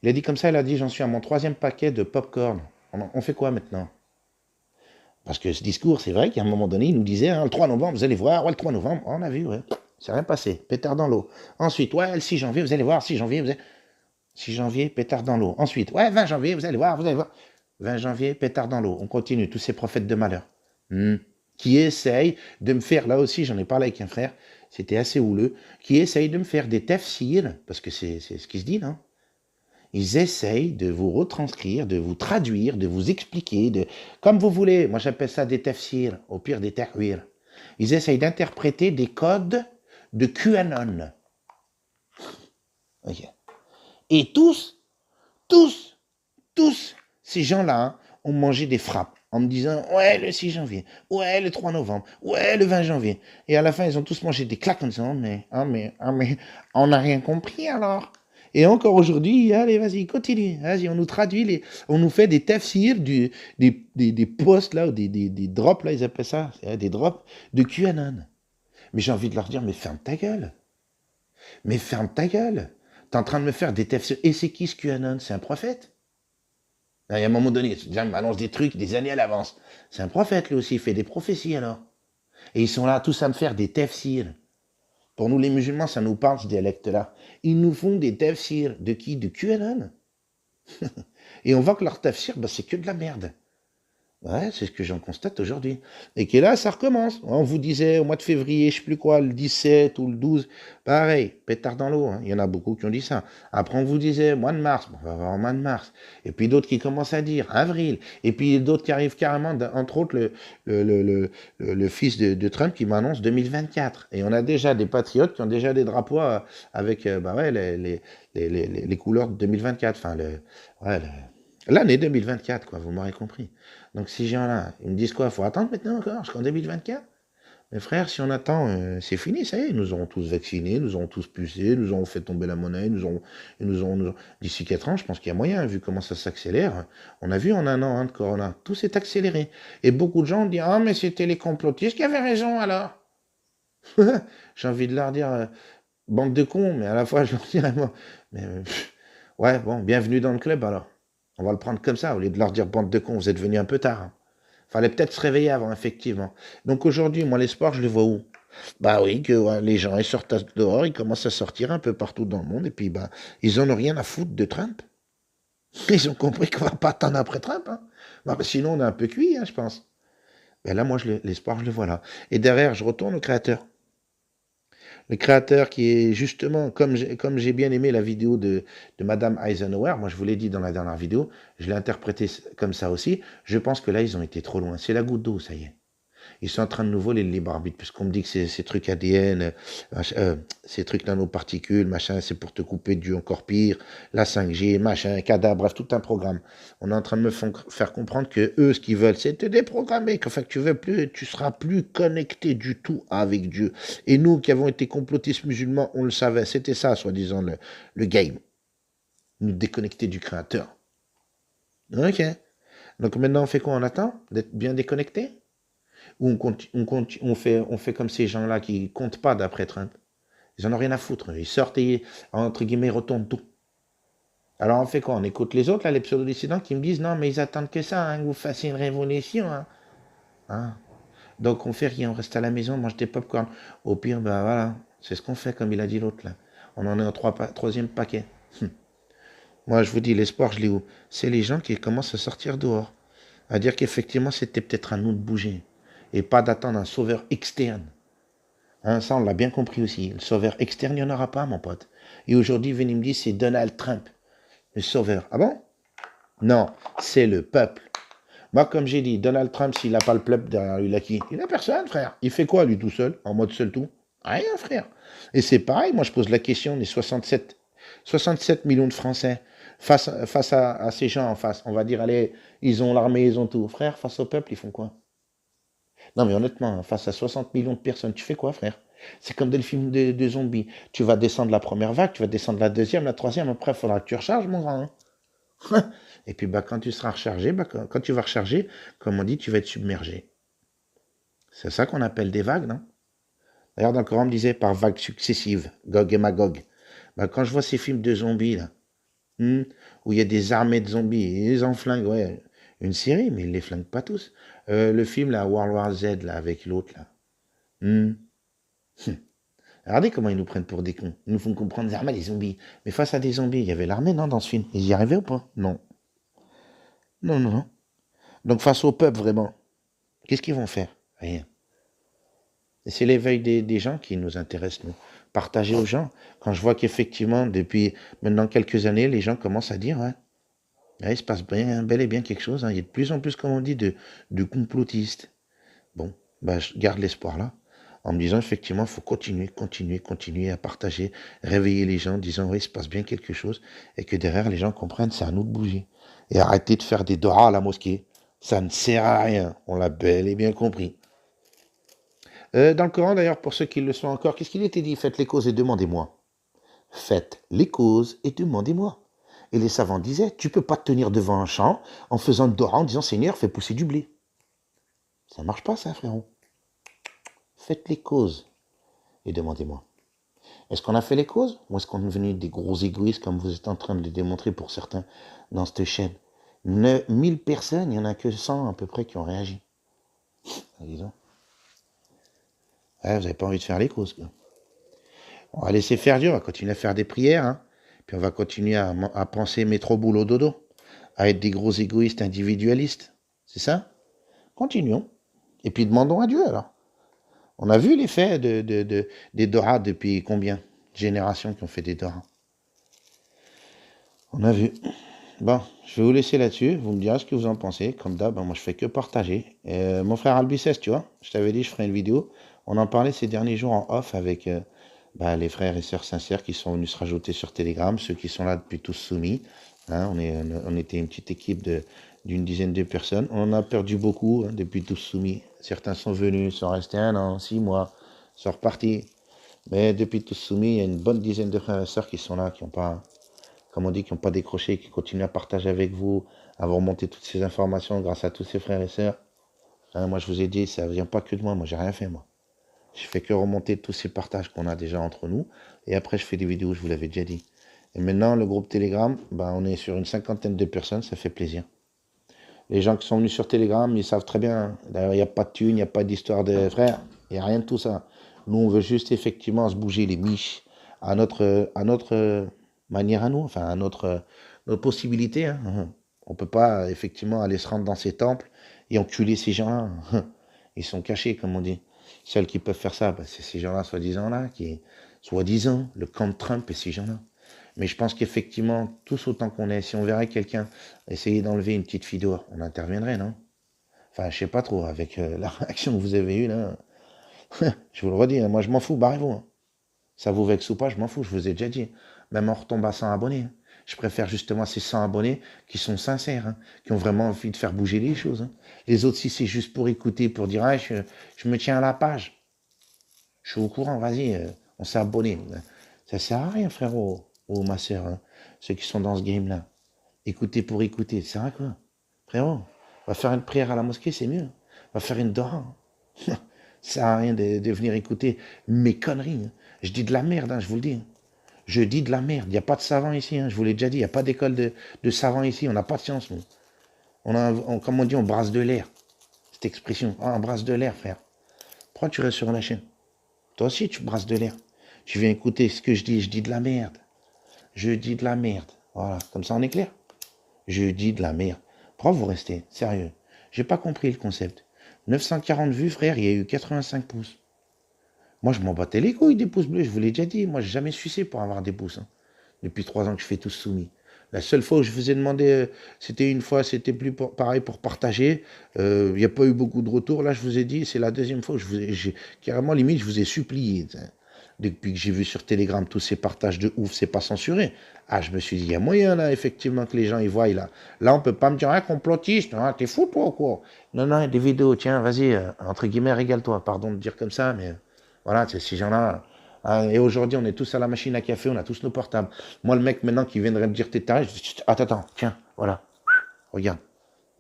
Il a dit comme ça, il a dit, j'en suis à mon 3e paquet de popcorn. On fait quoi maintenant? Parce que ce discours, c'est vrai qu'à un moment donné, il nous disait, le 3 novembre, vous allez voir, ouais, le 3 novembre, on a vu, ouais. C'est rien passé, pétard dans l'eau. Ensuite, ouais, le 6 janvier, vous allez voir, 6 janvier, 6 janvier, pétard dans l'eau. Ensuite, ouais, 20 janvier, vous allez voir. 20 janvier, pétard dans l'eau. On continue, tous ces prophètes de malheur. Qui essayent de me faire, là aussi, j'en ai parlé avec un frère, c'était assez houleux, qui essayent de me faire des tafsirs, parce que c'est ce qui se dit, non? Ils essayent de vous retranscrire, de vous traduire, de vous expliquer, comme vous voulez. Moi, j'appelle ça des tafsirs, au pire des tahwir. Ils essayent d'interpréter des codes de QAnon. Okay. Et tous, ces gens-là ont mangé des frappes en me disant « Ouais, le 6 janvier, ouais, le 3 novembre, ouais, le 20 janvier. » Et à la fin, ils ont tous mangé des claques en disant « mais, on n'a rien compris alors ?» Et encore aujourd'hui, allez, vas-y, continue. Vas-y, on nous traduit, on nous fait des tafsirs, des posts, là, ou des drops, là, ils appellent ça, des drops de QAnon. Mais j'ai envie de leur dire, mais ferme ta gueule. Mais ferme ta gueule. T'es en train de me faire des tafsirs. Et c'est qui ce QAnon? C'est un prophète? Il y a un moment donné, il m'annonce des trucs des années à l'avance. C'est un prophète, lui aussi, il fait des prophéties, alors. Et ils sont là, tous à me faire des tafsirs. Pour nous, les musulmans, ça nous parle, ce dialecte-là. Ils nous font des tafsirs. De qui? De QAnon. Et on voit que leur tafsir, c'est que de la merde. Ouais, c'est ce que j'en constate aujourd'hui. Et que là, ça recommence. On vous disait au mois de février, je sais plus quoi, le 17 ou le 12, pareil, pétard dans l'eau, hein. Il y en a beaucoup qui ont dit ça. Après, on vous disait mois de mars, bon, on va voir au mois de mars. Et puis d'autres qui commencent à dire avril. Et puis d'autres qui arrivent carrément, entre autres, le fils de Trump qui m'annonce 2024. Et on a déjà des patriotes qui ont déjà des drapeaux avec bah ouais, les couleurs de 2024. Enfin, ouais, l'année 2024, quoi, vous m'aurez compris. Donc ces gens-là, ils me disent quoi? Faut attendre maintenant encore jusqu'en 2024? Mes frères, si on attend, c'est fini, ça y est, ils nous auront tous vaccinés, nous auront tous pucés, nous auront fait tomber la monnaie, d'ici 4 ans, je pense qu'il y a moyen, vu comment ça s'accélère. On a vu en un an de Corona, tout s'est accéléré. Et beaucoup de gens disent, ah mais c'était les complotistes qui avaient raison alors. J'ai envie de leur dire, bande de cons, mais à la fois, je leur dirais, moi, mais, ouais, bon, bienvenue dans le club alors. On va le prendre comme ça, au lieu de leur dire bande de cons, vous êtes venus un peu tard, hein. Fallait peut-être se réveiller avant, effectivement. Donc aujourd'hui, moi, l'espoir, je le vois où? Bah oui, que ouais, les gens, ils sortent dehors, ils commencent à sortir un peu partout dans le monde, et puis, bah, ils en ont rien à foutre de Trump. Ils ont compris qu'on va pas attendre après Trump, hein. Bah, sinon, on est un peu cuit, hein, je pense. Ben là, moi, l'espoir, je le vois là. Et derrière, je retourne au créateur. Le créateur qui est justement, comme j'ai bien aimé la vidéo de Madame Eisenhower, moi je vous l'ai dit dans la dernière vidéo, je l'ai interprété comme ça aussi, je pense que là ils ont été trop loin. C'est la goutte d'eau, ça y est. Ils sont en train de nous voler le libre arbitre, puisqu'on me dit que ces trucs ADN, ces trucs nanoparticules, machin, c'est pour te couper de Dieu encore pire, la 5G, machin, cadavre, bref, tout un programme. On est en train de me faire comprendre que eux, ce qu'ils veulent, c'est te déprogrammer, qu'enfin que tu veux plus, tu seras plus connecté du tout avec Dieu. Et nous, qui avons été complotistes musulmans, on le savait, c'était ça, soi-disant, le game. Nous déconnecter du Créateur. Ok. Donc maintenant, on fait quoi? On attend d'être bien déconnecté? Ou on fait comme ces gens-là qui comptent pas d'après Trump. Ils en ont rien à foutre. Ils sortent et, entre guillemets, retournent tout. Alors on fait quoi? On écoute les autres, là, les pseudo-dissidents qui me disent non, mais ils attendent que ça, hein, que vous fassiez une révolution. Hein. Hein. Donc on fait rien, on reste à la maison, on mange des pop-corn. Au pire, ben voilà, c'est ce qu'on fait, comme il a dit l'autre là. On en est au troisième paquet. Moi, je vous dis, l'espoir, je l'ai où? C'est les gens qui commencent à sortir dehors. À dire qu'effectivement, c'était peut-être à nous de bouger. Et pas d'attendre un sauveur externe. Hein, ça, on l'a bien compris aussi. Le sauveur externe, il n'y en aura pas, mon pote. Et aujourd'hui, venez me dire, c'est Donald Trump, le sauveur. Ah bon? Non, c'est le peuple. Moi, comme j'ai dit, Donald Trump, s'il n'a pas le peuple derrière lui, il a qui? Il n'a personne, frère. Il fait quoi, lui, tout seul, en mode seul tout? Rien, frère. Et c'est pareil, moi, je pose la question des 67 millions de Français face à ces gens en face. On va dire, allez, ils ont l'armée, ils ont tout. Frère, face au peuple, ils font quoi? Non, mais honnêtement, face à 60 millions de personnes, tu fais quoi, frère? C'est comme dans le film de zombies. Tu vas descendre la première vague, tu vas descendre la deuxième, la troisième, après, il faudra que tu recharges, mon grand, hein. Et puis, bah, quand tu seras rechargé, bah, quand tu vas recharger, comme on dit, tu vas être submergé. C'est ça qu'on appelle des vagues, non? D'ailleurs, dans le Coran, on me disait par vagues successives, Gog et Magog. Bah, quand je vois ces films de zombies, là, où il y a des armées de zombies, ils en flinguent, ouais, une série, mais ils les flinguent pas tous. Le film, là, World War Z, là, avec l'autre, là. Hmm. Regardez comment ils nous prennent pour des cons. Ils nous font comprendre des armées, des zombies. Mais face à des zombies, il y avait l'armée, non, dans ce film? Ils y arrivaient ou pas? Non. Non, non, non. Donc face au peuple, vraiment, qu'est-ce qu'ils vont faire? Rien. Et c'est l'éveil des gens qui nous intéresse, nous. Partager aux gens. Quand je vois qu'effectivement, depuis maintenant quelques années, les gens commencent à dire, ouais, ouais, il se passe bien, bel et bien quelque chose, hein. Il y a de plus en plus, comme on dit, de complotistes. Bon, bah, je garde l'espoir là, en me disant effectivement, il faut continuer à partager, réveiller les gens, en disant oui, il se passe bien quelque chose, et que derrière les gens comprennent, c'est à nous de bouger. Et arrêter de faire des doigts à la mosquée. Ça ne sert à rien, on l'a bel et bien compris. Dans le Coran d'ailleurs, pour ceux qui le sont encore, qu'est-ce qu'il était dit? Faites les causes et demandez-moi. Faites les causes et demandez-moi. Et les savants disaient, tu peux pas te tenir devant un champ en faisant le dora en disant Seigneur, fais pousser du blé. Ça marche pas ça, frérot. Faites les causes et demandez-moi. Est-ce qu'on a fait les causes ou est-ce qu'on est devenu des gros égoïstes comme vous êtes en train de le démontrer pour certains dans cette chaîne? 1000 personnes, il n'y en a que 100 à peu près qui ont réagi. Disons. Ouais, vous n'avez pas envie de faire les causes, quoi. On va laisser faire Dieu, on va continuer à faire des prières, hein. Puis on va continuer à penser métro boulot dodo, à être des gros égoïstes individualistes. C'est ça? Continuons. Et puis demandons à Dieu alors. On a vu l'effet des Dora depuis combien de générations qui ont fait des Dora. On a vu. Bon, je vais vous laisser là-dessus. Vous me direz ce que vous en pensez. Comme d'hab, moi je fais que partager. Mon frère Albicès, tu vois, je t'avais dit je ferais une vidéo. On en parlait ces derniers jours en off avec les frères et sœurs sincères qui sont venus se rajouter sur Telegram, ceux qui sont là depuis tous soumis. Hein, on était une petite équipe d'une dizaine de personnes. On en a perdu beaucoup depuis tous soumis. Certains sont venus, sont restés 1 an, 6 mois, sont repartis. Mais depuis tous soumis, il y a une bonne dizaine de frères et sœurs qui sont là, qui n'ont pas, comme on dit, qui n'ont pas décroché, qui continuent à partager avec vous, à vous remonter toutes ces informations grâce à tous ces frères et sœurs. Hein, moi, je vous ai dit, ça ne vient pas que de moi. Moi, j'ai rien fait, moi. Je fais que remonter tous ces partages qu'on a déjà entre nous. Et après, je fais des vidéos, je vous l'avais déjà dit. Et maintenant, le groupe Telegram, on est sur une 50aine de personnes, ça fait plaisir. Les gens qui sont venus sur Telegram, ils savent très bien. D'ailleurs, il n'y a pas de thunes, il n'y a pas d'histoire de frères, il n'y a rien de tout ça. Nous, on veut juste effectivement se bouger les miches à notre manière à nous, enfin à notre possibilité. Hein. On ne peut pas effectivement aller se rendre dans ces temples et enculer ces gens-là. Ils sont cachés, comme on dit. Seuls qui peuvent faire ça, c'est ces gens-là, soi-disant là, soi-disant, le camp de Trump et ces gens-là. Mais je pense qu'effectivement, tous autant qu'on est, si on verrait quelqu'un essayer d'enlever une petite fille dehors, on interviendrait, non? Enfin, je sais pas trop, avec la réaction que vous avez eue là. Je vous le redis, moi je m'en fous, barrez-vous. Hein. Ça vous vexe ou pas, je m'en fous, je vous ai déjà dit. Même en retombant à 100 abonnés. Hein. Je préfère justement ces 100 abonnés qui sont sincères, hein, qui ont vraiment envie de faire bouger les choses. Hein. Les autres, si c'est juste pour écouter, pour dire, ah, je me tiens à la page. Je suis au courant, vas-y, on s'est abonné. Ça sert à rien, frérot, ou ma sœur, hein, ceux qui sont dans ce game-là. Écouter pour écouter, ça sert à quoi? Frérot, on va faire une prière à la mosquée, c'est mieux. On va faire une dora. Ça sert à rien de venir écouter mes conneries. Hein. Je dis de la merde, hein, je vous le dis. Je dis de la merde. Il n'y a pas de savants ici, hein, je vous l'ai déjà dit. Il n'y a pas d'école de savants ici. On n'a pas de science, nous. Comme on dit, on brasse de l'air. Cette expression. Ah, on brasse de l'air, frère. Pourquoi tu restes sur la chaîne? Toi aussi, tu brasses de l'air. Tu viens écouter ce que je dis de la merde. Je dis de la merde. Voilà, comme ça on est clair. Je dis de la merde. Pourquoi vous restez? Sérieux. J'ai pas compris le concept. 940 vues, frère, il y a eu 85 pouces. Moi, je m'en battais les couilles des pouces bleus, je vous l'ai déjà dit. Moi, j'ai jamais sucé pour avoir des pouces. Hein. Depuis 3 ans que je fais tout soumis. La seule fois où je vous ai demandé, c'était une fois, c'était plus pareil pour partager. Il n'y a pas eu beaucoup de retours. Là, je vous ai dit, c'est la deuxième fois que carrément, limite, je vous ai supplié. Depuis que j'ai vu sur Telegram tous ces partages de ouf, c'est pas censuré. Ah, je me suis dit, il y a moyen, là, effectivement, que les gens, ils voient, là. Là, on peut pas me dire, ah, complotiste, hein, t'es fou, toi, quoi. Non, non, il y a des vidéos, tiens, vas-y, entre guillemets, régale-toi. Pardon de dire comme ça, mais voilà, ces gens-là. Hein, et aujourd'hui, on est tous à la machine à café, on a tous nos portables. Moi, le mec, maintenant, qui viendrait me dire t'es taré, je dis, attends, tiens, voilà, regarde.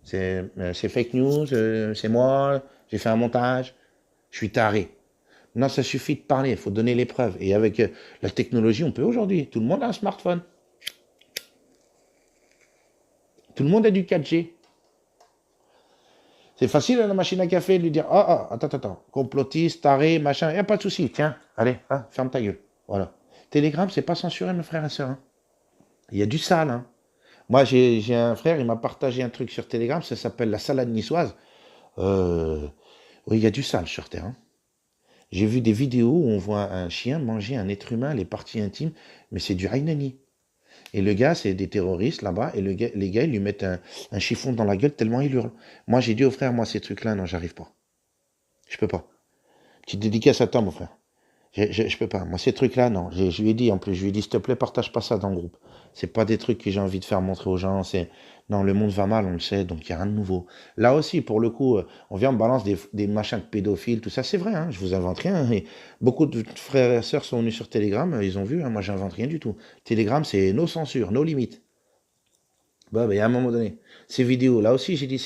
C'est fake news, c'est moi, j'ai fait un montage, je suis taré. Non, ça suffit de parler, il faut donner les preuves. Et avec la technologie, on peut aujourd'hui. Tout le monde a un smartphone. Tout le monde a du 4G. C'est facile à la machine à café de lui dire, attends, complotiste, taré, machin, il n'y a pas de souci, tiens, allez, hein, ferme ta gueule. Voilà. Telegram, c'est pas censuré, mes frères et sœurs. Hein. Il y a du sale. Hein. Moi, j'ai un frère, il m'a partagé un truc sur Telegram, ça s'appelle la salade niçoise. Oui, il y a du sale sur Terre. Hein. J'ai vu des vidéos où on voit un chien manger un être humain, les parties intimes, mais c'est du Hainani. Et le gars, c'est des terroristes là-bas, et les gars, ils lui mettent un chiffon dans la gueule tellement il hurle. Moi, j'ai dit au frère, moi, ces trucs-là, non, j'arrive pas. Je peux pas. Petite dédicace à toi, mon frère. Je peux pas. Moi, ces trucs-là, non. Je lui ai dit, en plus, je lui ai dit, s'il te plaît, partage pas ça dans le groupe. C'est pas des trucs que j'ai envie de faire montrer aux gens. Non, le monde va mal, on le sait, donc il n'y a rien de nouveau. Là aussi, pour le coup, on vient, on balance des machins de pédophiles, tout ça, c'est vrai, hein, je vous invente rien. Et beaucoup de frères et sœurs sont venus sur Telegram, ils ont vu, hein, moi, j'invente rien du tout. Telegram, c'est nos censures, nos limites. Bah, il y a un moment donné, ces vidéos, là aussi, j'ai dit,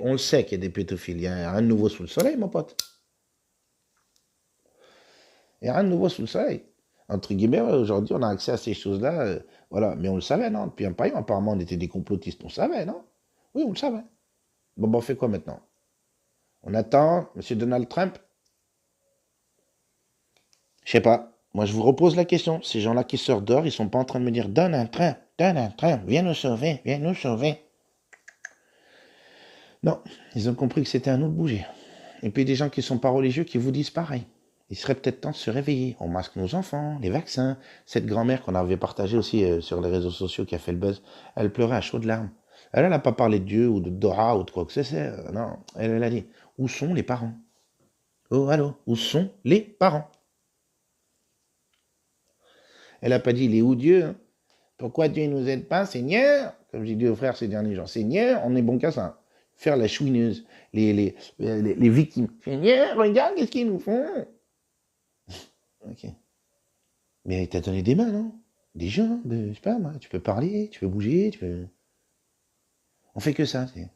on le sait qu'il y a des pédophiles, il n'y a rien de nouveau sous le soleil, mon pote. Il n'y a rien de nouveau sous le soleil. Entre guillemets, aujourd'hui, on a accès à ces choses-là. Voilà. Mais on le savait, non? Depuis un paillon, apparemment, on était des complotistes. On savait, non? Oui, on le savait. Bon, on fait quoi maintenant? On attend M. Donald Trump? Je sais pas. Moi, je vous repose la question. Ces gens-là qui sortent dehors, ils sont pas en train de me dire Donald Trump, viens nous sauver, viens nous sauver. Non, ils ont compris que c'était à nous de bouger. Et puis des gens qui ne sont pas religieux qui vous disent pareil. Il serait peut-être temps de se réveiller. On masque nos enfants, les vaccins. Cette grand-mère qu'on avait partagée aussi sur les réseaux sociaux qui a fait le buzz, elle pleurait à chaudes larmes. Elle n'a pas parlé de Dieu ou de Dora ou de quoi que ce soit. Non, elle a dit, où sont les parents? Oh, allô, où sont les parents? Elle n'a pas dit, il est où Dieu, hein? Pourquoi Dieu ne nous aide pas, Seigneur? Comme j'ai dit aux frères ces derniers jours, Seigneur, on est bon qu'à ça. Faire la chouineuse, les victimes. Seigneur, regarde, qu'est-ce qu'ils nous font? Ok. Mais il t'a donné des mains, non? Des jambes, je sais pas, moi. Tu peux parler, tu peux bouger, tu peux... On fait que ça, c'est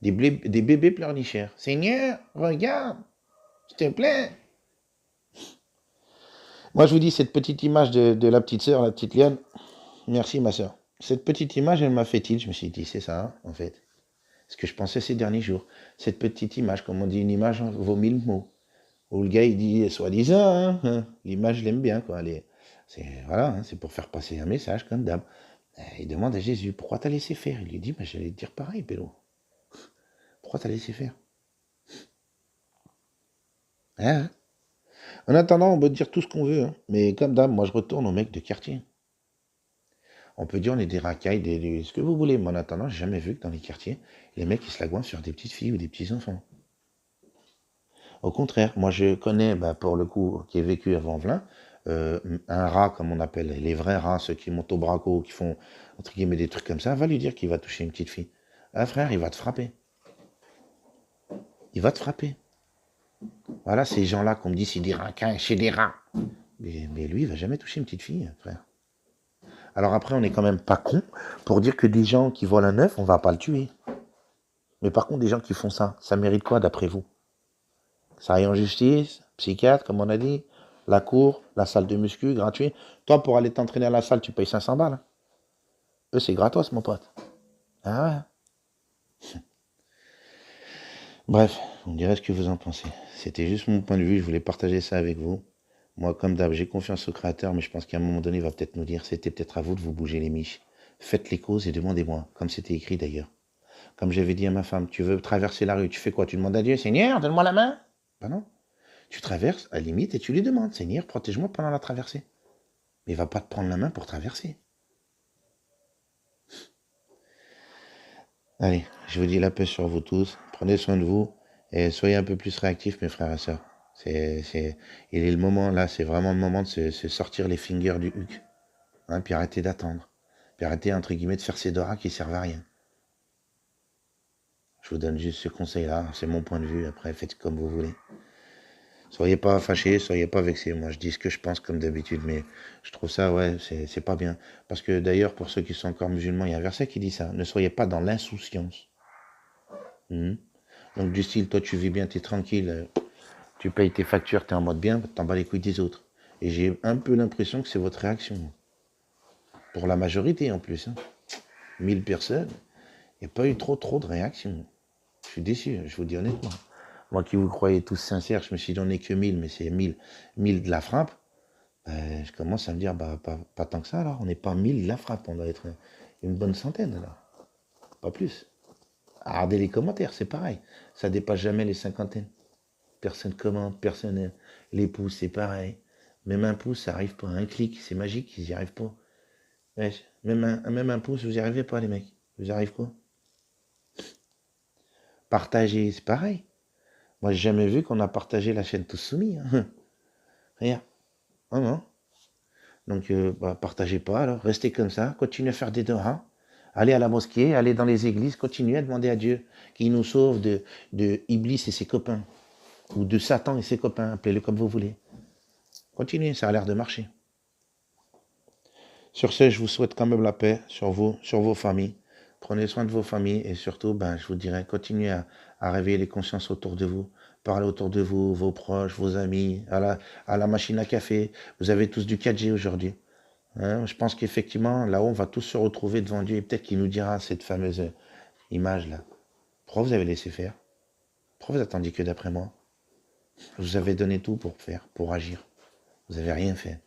des bébés pleurnicheurs. Seigneur, regarde, s'il te plaît. Moi, je vous dis, cette petite image de la petite sœur, la petite Liane, merci ma sœur. Cette petite image, elle m'a fait tilt. Je me suis dit, c'est ça, hein, en fait. Ce que je pensais ces derniers jours. Cette petite image, comme on dit, une image vaut 1000 mots. Où le gars, il dit, soi-disant, hein, l'image, je l'aime bien, quoi. Voilà, hein, c'est pour faire passer un message, comme d'hab. Il demande à Jésus, pourquoi t'as laissé faire? Il lui dit, j'allais te dire pareil, Pélo. Pourquoi t'as laissé faire? Hein? En attendant, on peut dire tout ce qu'on veut, hein. Mais comme d'hab, moi je retourne aux mecs de quartier. On peut dire on est des racailles, ce que vous voulez, mais en attendant, j'ai jamais vu que dans les quartiers, les mecs ils se la goinfent sur des petites filles ou des petits enfants. Au contraire, moi je connais, pour le coup, qui ai vécu à Vanvelin, un rat, comme on appelle, les vrais rats, ceux qui montent au braco, qui font, entre guillemets, des trucs comme ça, va lui dire qu'il va toucher une petite fille. Ah frère, il va te frapper. Il va te frapper. Voilà, ces gens-là qu'on me dit, c'est des racailles, chez des rats. Mais lui, il va jamais toucher une petite fille, frère. Alors après, on n'est quand même pas con pour dire que des gens qui volent un œuf, on va pas le tuer. Mais par contre, des gens qui font ça mérite quoi d'après vous? Ça aille en justice, psychiatre, comme on a dit, la cour, la salle de muscu, gratuit. Toi, pour aller t'entraîner à la salle, tu payes 500 balles. Hein. Eux, c'est gratos, mon pote. Ah ouais. Bref, vous me direz ce que vous en pensez. C'était juste mon point de vue, je voulais partager ça avec vous. Moi, comme d'hab, j'ai confiance au Créateur, mais je pense qu'à un moment donné, il va peut-être nous dire, c'était peut-être à vous de vous bouger les miches. Faites les causes et demandez-moi, comme c'était écrit d'ailleurs. Comme j'avais dit à ma femme, tu veux traverser la rue, tu fais quoi? Tu demandes à Dieu, Seigneur, donne-moi la main? Ben non. Tu traverses, à la limite, et tu lui demandes, Seigneur, protège-moi pendant la traversée. Mais il va pas te prendre la main pour traverser. Allez, je vous dis la paix sur vous tous. Prenez soin de vous et soyez un peu plus réactifs, mes frères et sœurs. Il est le moment, là, c'est vraiment le moment de se sortir les fingers du huc. Hein, puis arrêter d'attendre. Puis arrêter, entre guillemets, de faire ces doras qui servent à rien. Je vous donne juste ce conseil-là, c'est mon point de vue. Après, faites comme vous voulez. Soyez pas fâchés, soyez pas vexés. Moi, je dis ce que je pense comme d'habitude, mais je trouve ça, ouais, c'est pas bien. Parce que d'ailleurs, pour ceux qui sont encore musulmans, il y a un verset qui dit ça. Ne soyez pas dans l'insouciance. Donc, du style, toi, tu vis bien, tu es tranquille, tu payes tes factures, tu es en mode bien, t'en bats les couilles des autres. Et j'ai un peu l'impression que c'est votre réaction. Pour la majorité, en plus. Hein. 1000 personnes, il n'y a pas eu trop de réactions. Je suis déçu, je vous dis honnêtement. Moi qui vous croyez tous sincères, je me suis donné que 1000, mais c'est 1000 de la frappe. Je commence à me dire, pas tant que ça alors. On n'est pas 1000 de la frappe, on doit être une bonne centaine alors. Pas plus. Regardez les commentaires, c'est pareil. Ça dépasse jamais les cinquantaines. Personne commente, personne les pouces, c'est pareil. Même un pouce, ça arrive pas. Un clic, c'est magique, ils n'y arrivent pas. Ouais, même un pouce, vous n'y arrivez pas les mecs. Vous y arrivez quoi? Partager, c'est pareil. Moi, j'ai jamais vu qu'on a partagé la chaîne Tous Soumis. Hein. Rien. Oh non. Donc, partagez pas alors. Restez comme ça. Continuez à faire des doigts. Allez à la mosquée, allez dans les églises. Continuez à demander à Dieu qu'il nous sauve de Iblis et ses copains. Ou de Satan et ses copains. Appelez-le comme vous voulez. Continuez, ça a l'air de marcher. Sur ce, je vous souhaite quand même la paix sur vous, sur vos familles. Prenez soin de vos familles et surtout, je vous dirais, continuez à réveiller les consciences autour de vous. Parlez autour de vous, vos proches, vos amis, à la machine à café. Vous avez tous du 4G aujourd'hui. Hein, je pense qu'effectivement, là-haut, on va tous se retrouver devant Dieu et peut-être qu'il nous dira cette fameuse image-là. Pourquoi vous avez laissé faire? Pourquoi vous attendiez que d'après moi? Je vous avais donné tout pour faire, pour agir. Vous n'avez rien fait.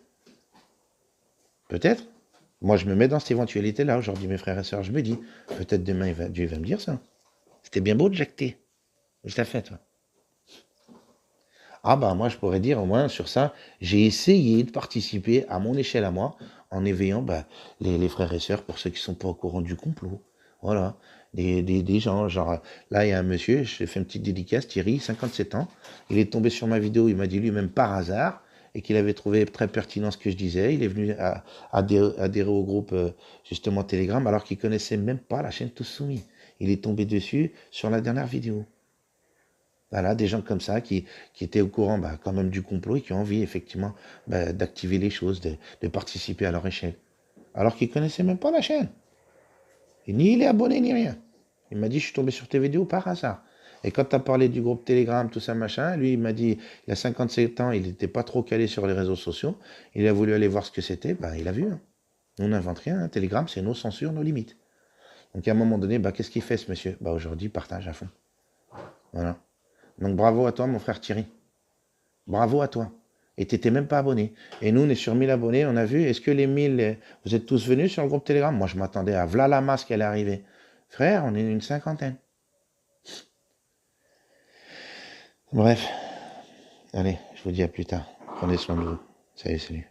Peut-être. Moi, je me mets dans cette éventualité-là aujourd'hui, mes frères et sœurs. Je me dis, peut-être demain, Dieu va me dire ça. C'était bien beau de jacter. Je t'ai fait, toi. Ah bah moi je pourrais dire au moins sur ça, j'ai essayé de participer à mon échelle à moi en éveillant bah, les frères et sœurs pour ceux qui sont pas au courant du complot. Voilà. Des gens, genre là il y a un monsieur, je fait une petite dédicace, Thierry, 57 ans, il est tombé sur ma vidéo, il m'a dit lui-même par hasard et qu'il avait trouvé très pertinent ce que je disais. Il est venu adhérer au groupe justement Telegram alors qu'il connaissait même pas la chaîne Tous Soumis. Il est tombé dessus sur la dernière vidéo. Voilà, des gens comme ça qui étaient au courant bah, quand même du complot et qui ont envie effectivement bah, d'activer les choses, de participer à leur échelle. Alors qu'ils ne connaissaient même pas la chaîne. Et ni il est abonné ni rien. Il m'a dit, je suis tombé sur tes vidéos par hasard. Et quand tu as parlé du groupe Telegram, tout ça, machin, lui, il m'a dit, il a 57 ans, il n'était pas trop calé sur les réseaux sociaux. Il a voulu aller voir ce que c'était, bah, il a vu. Hein. On n'invente rien. Hein. Telegram, c'est nos censures, nos limites. Donc à un moment donné, bah, qu'est-ce qu'il fait ce monsieur? Bah, aujourd'hui, partage à fond. Voilà. Donc bravo à toi, mon frère Thierry. Bravo à toi. Et tu n'étais même pas abonné. Et nous, on est sur 1000 abonnés, on a vu. Est-ce que les 1000, vous êtes tous venus sur le groupe Telegram? Moi, je m'attendais à v'là la masse qu'elle est arrivée. Frère, on est une cinquantaine. Bref. Allez, je vous dis à plus tard. Prenez soin de vous. Salut, salut.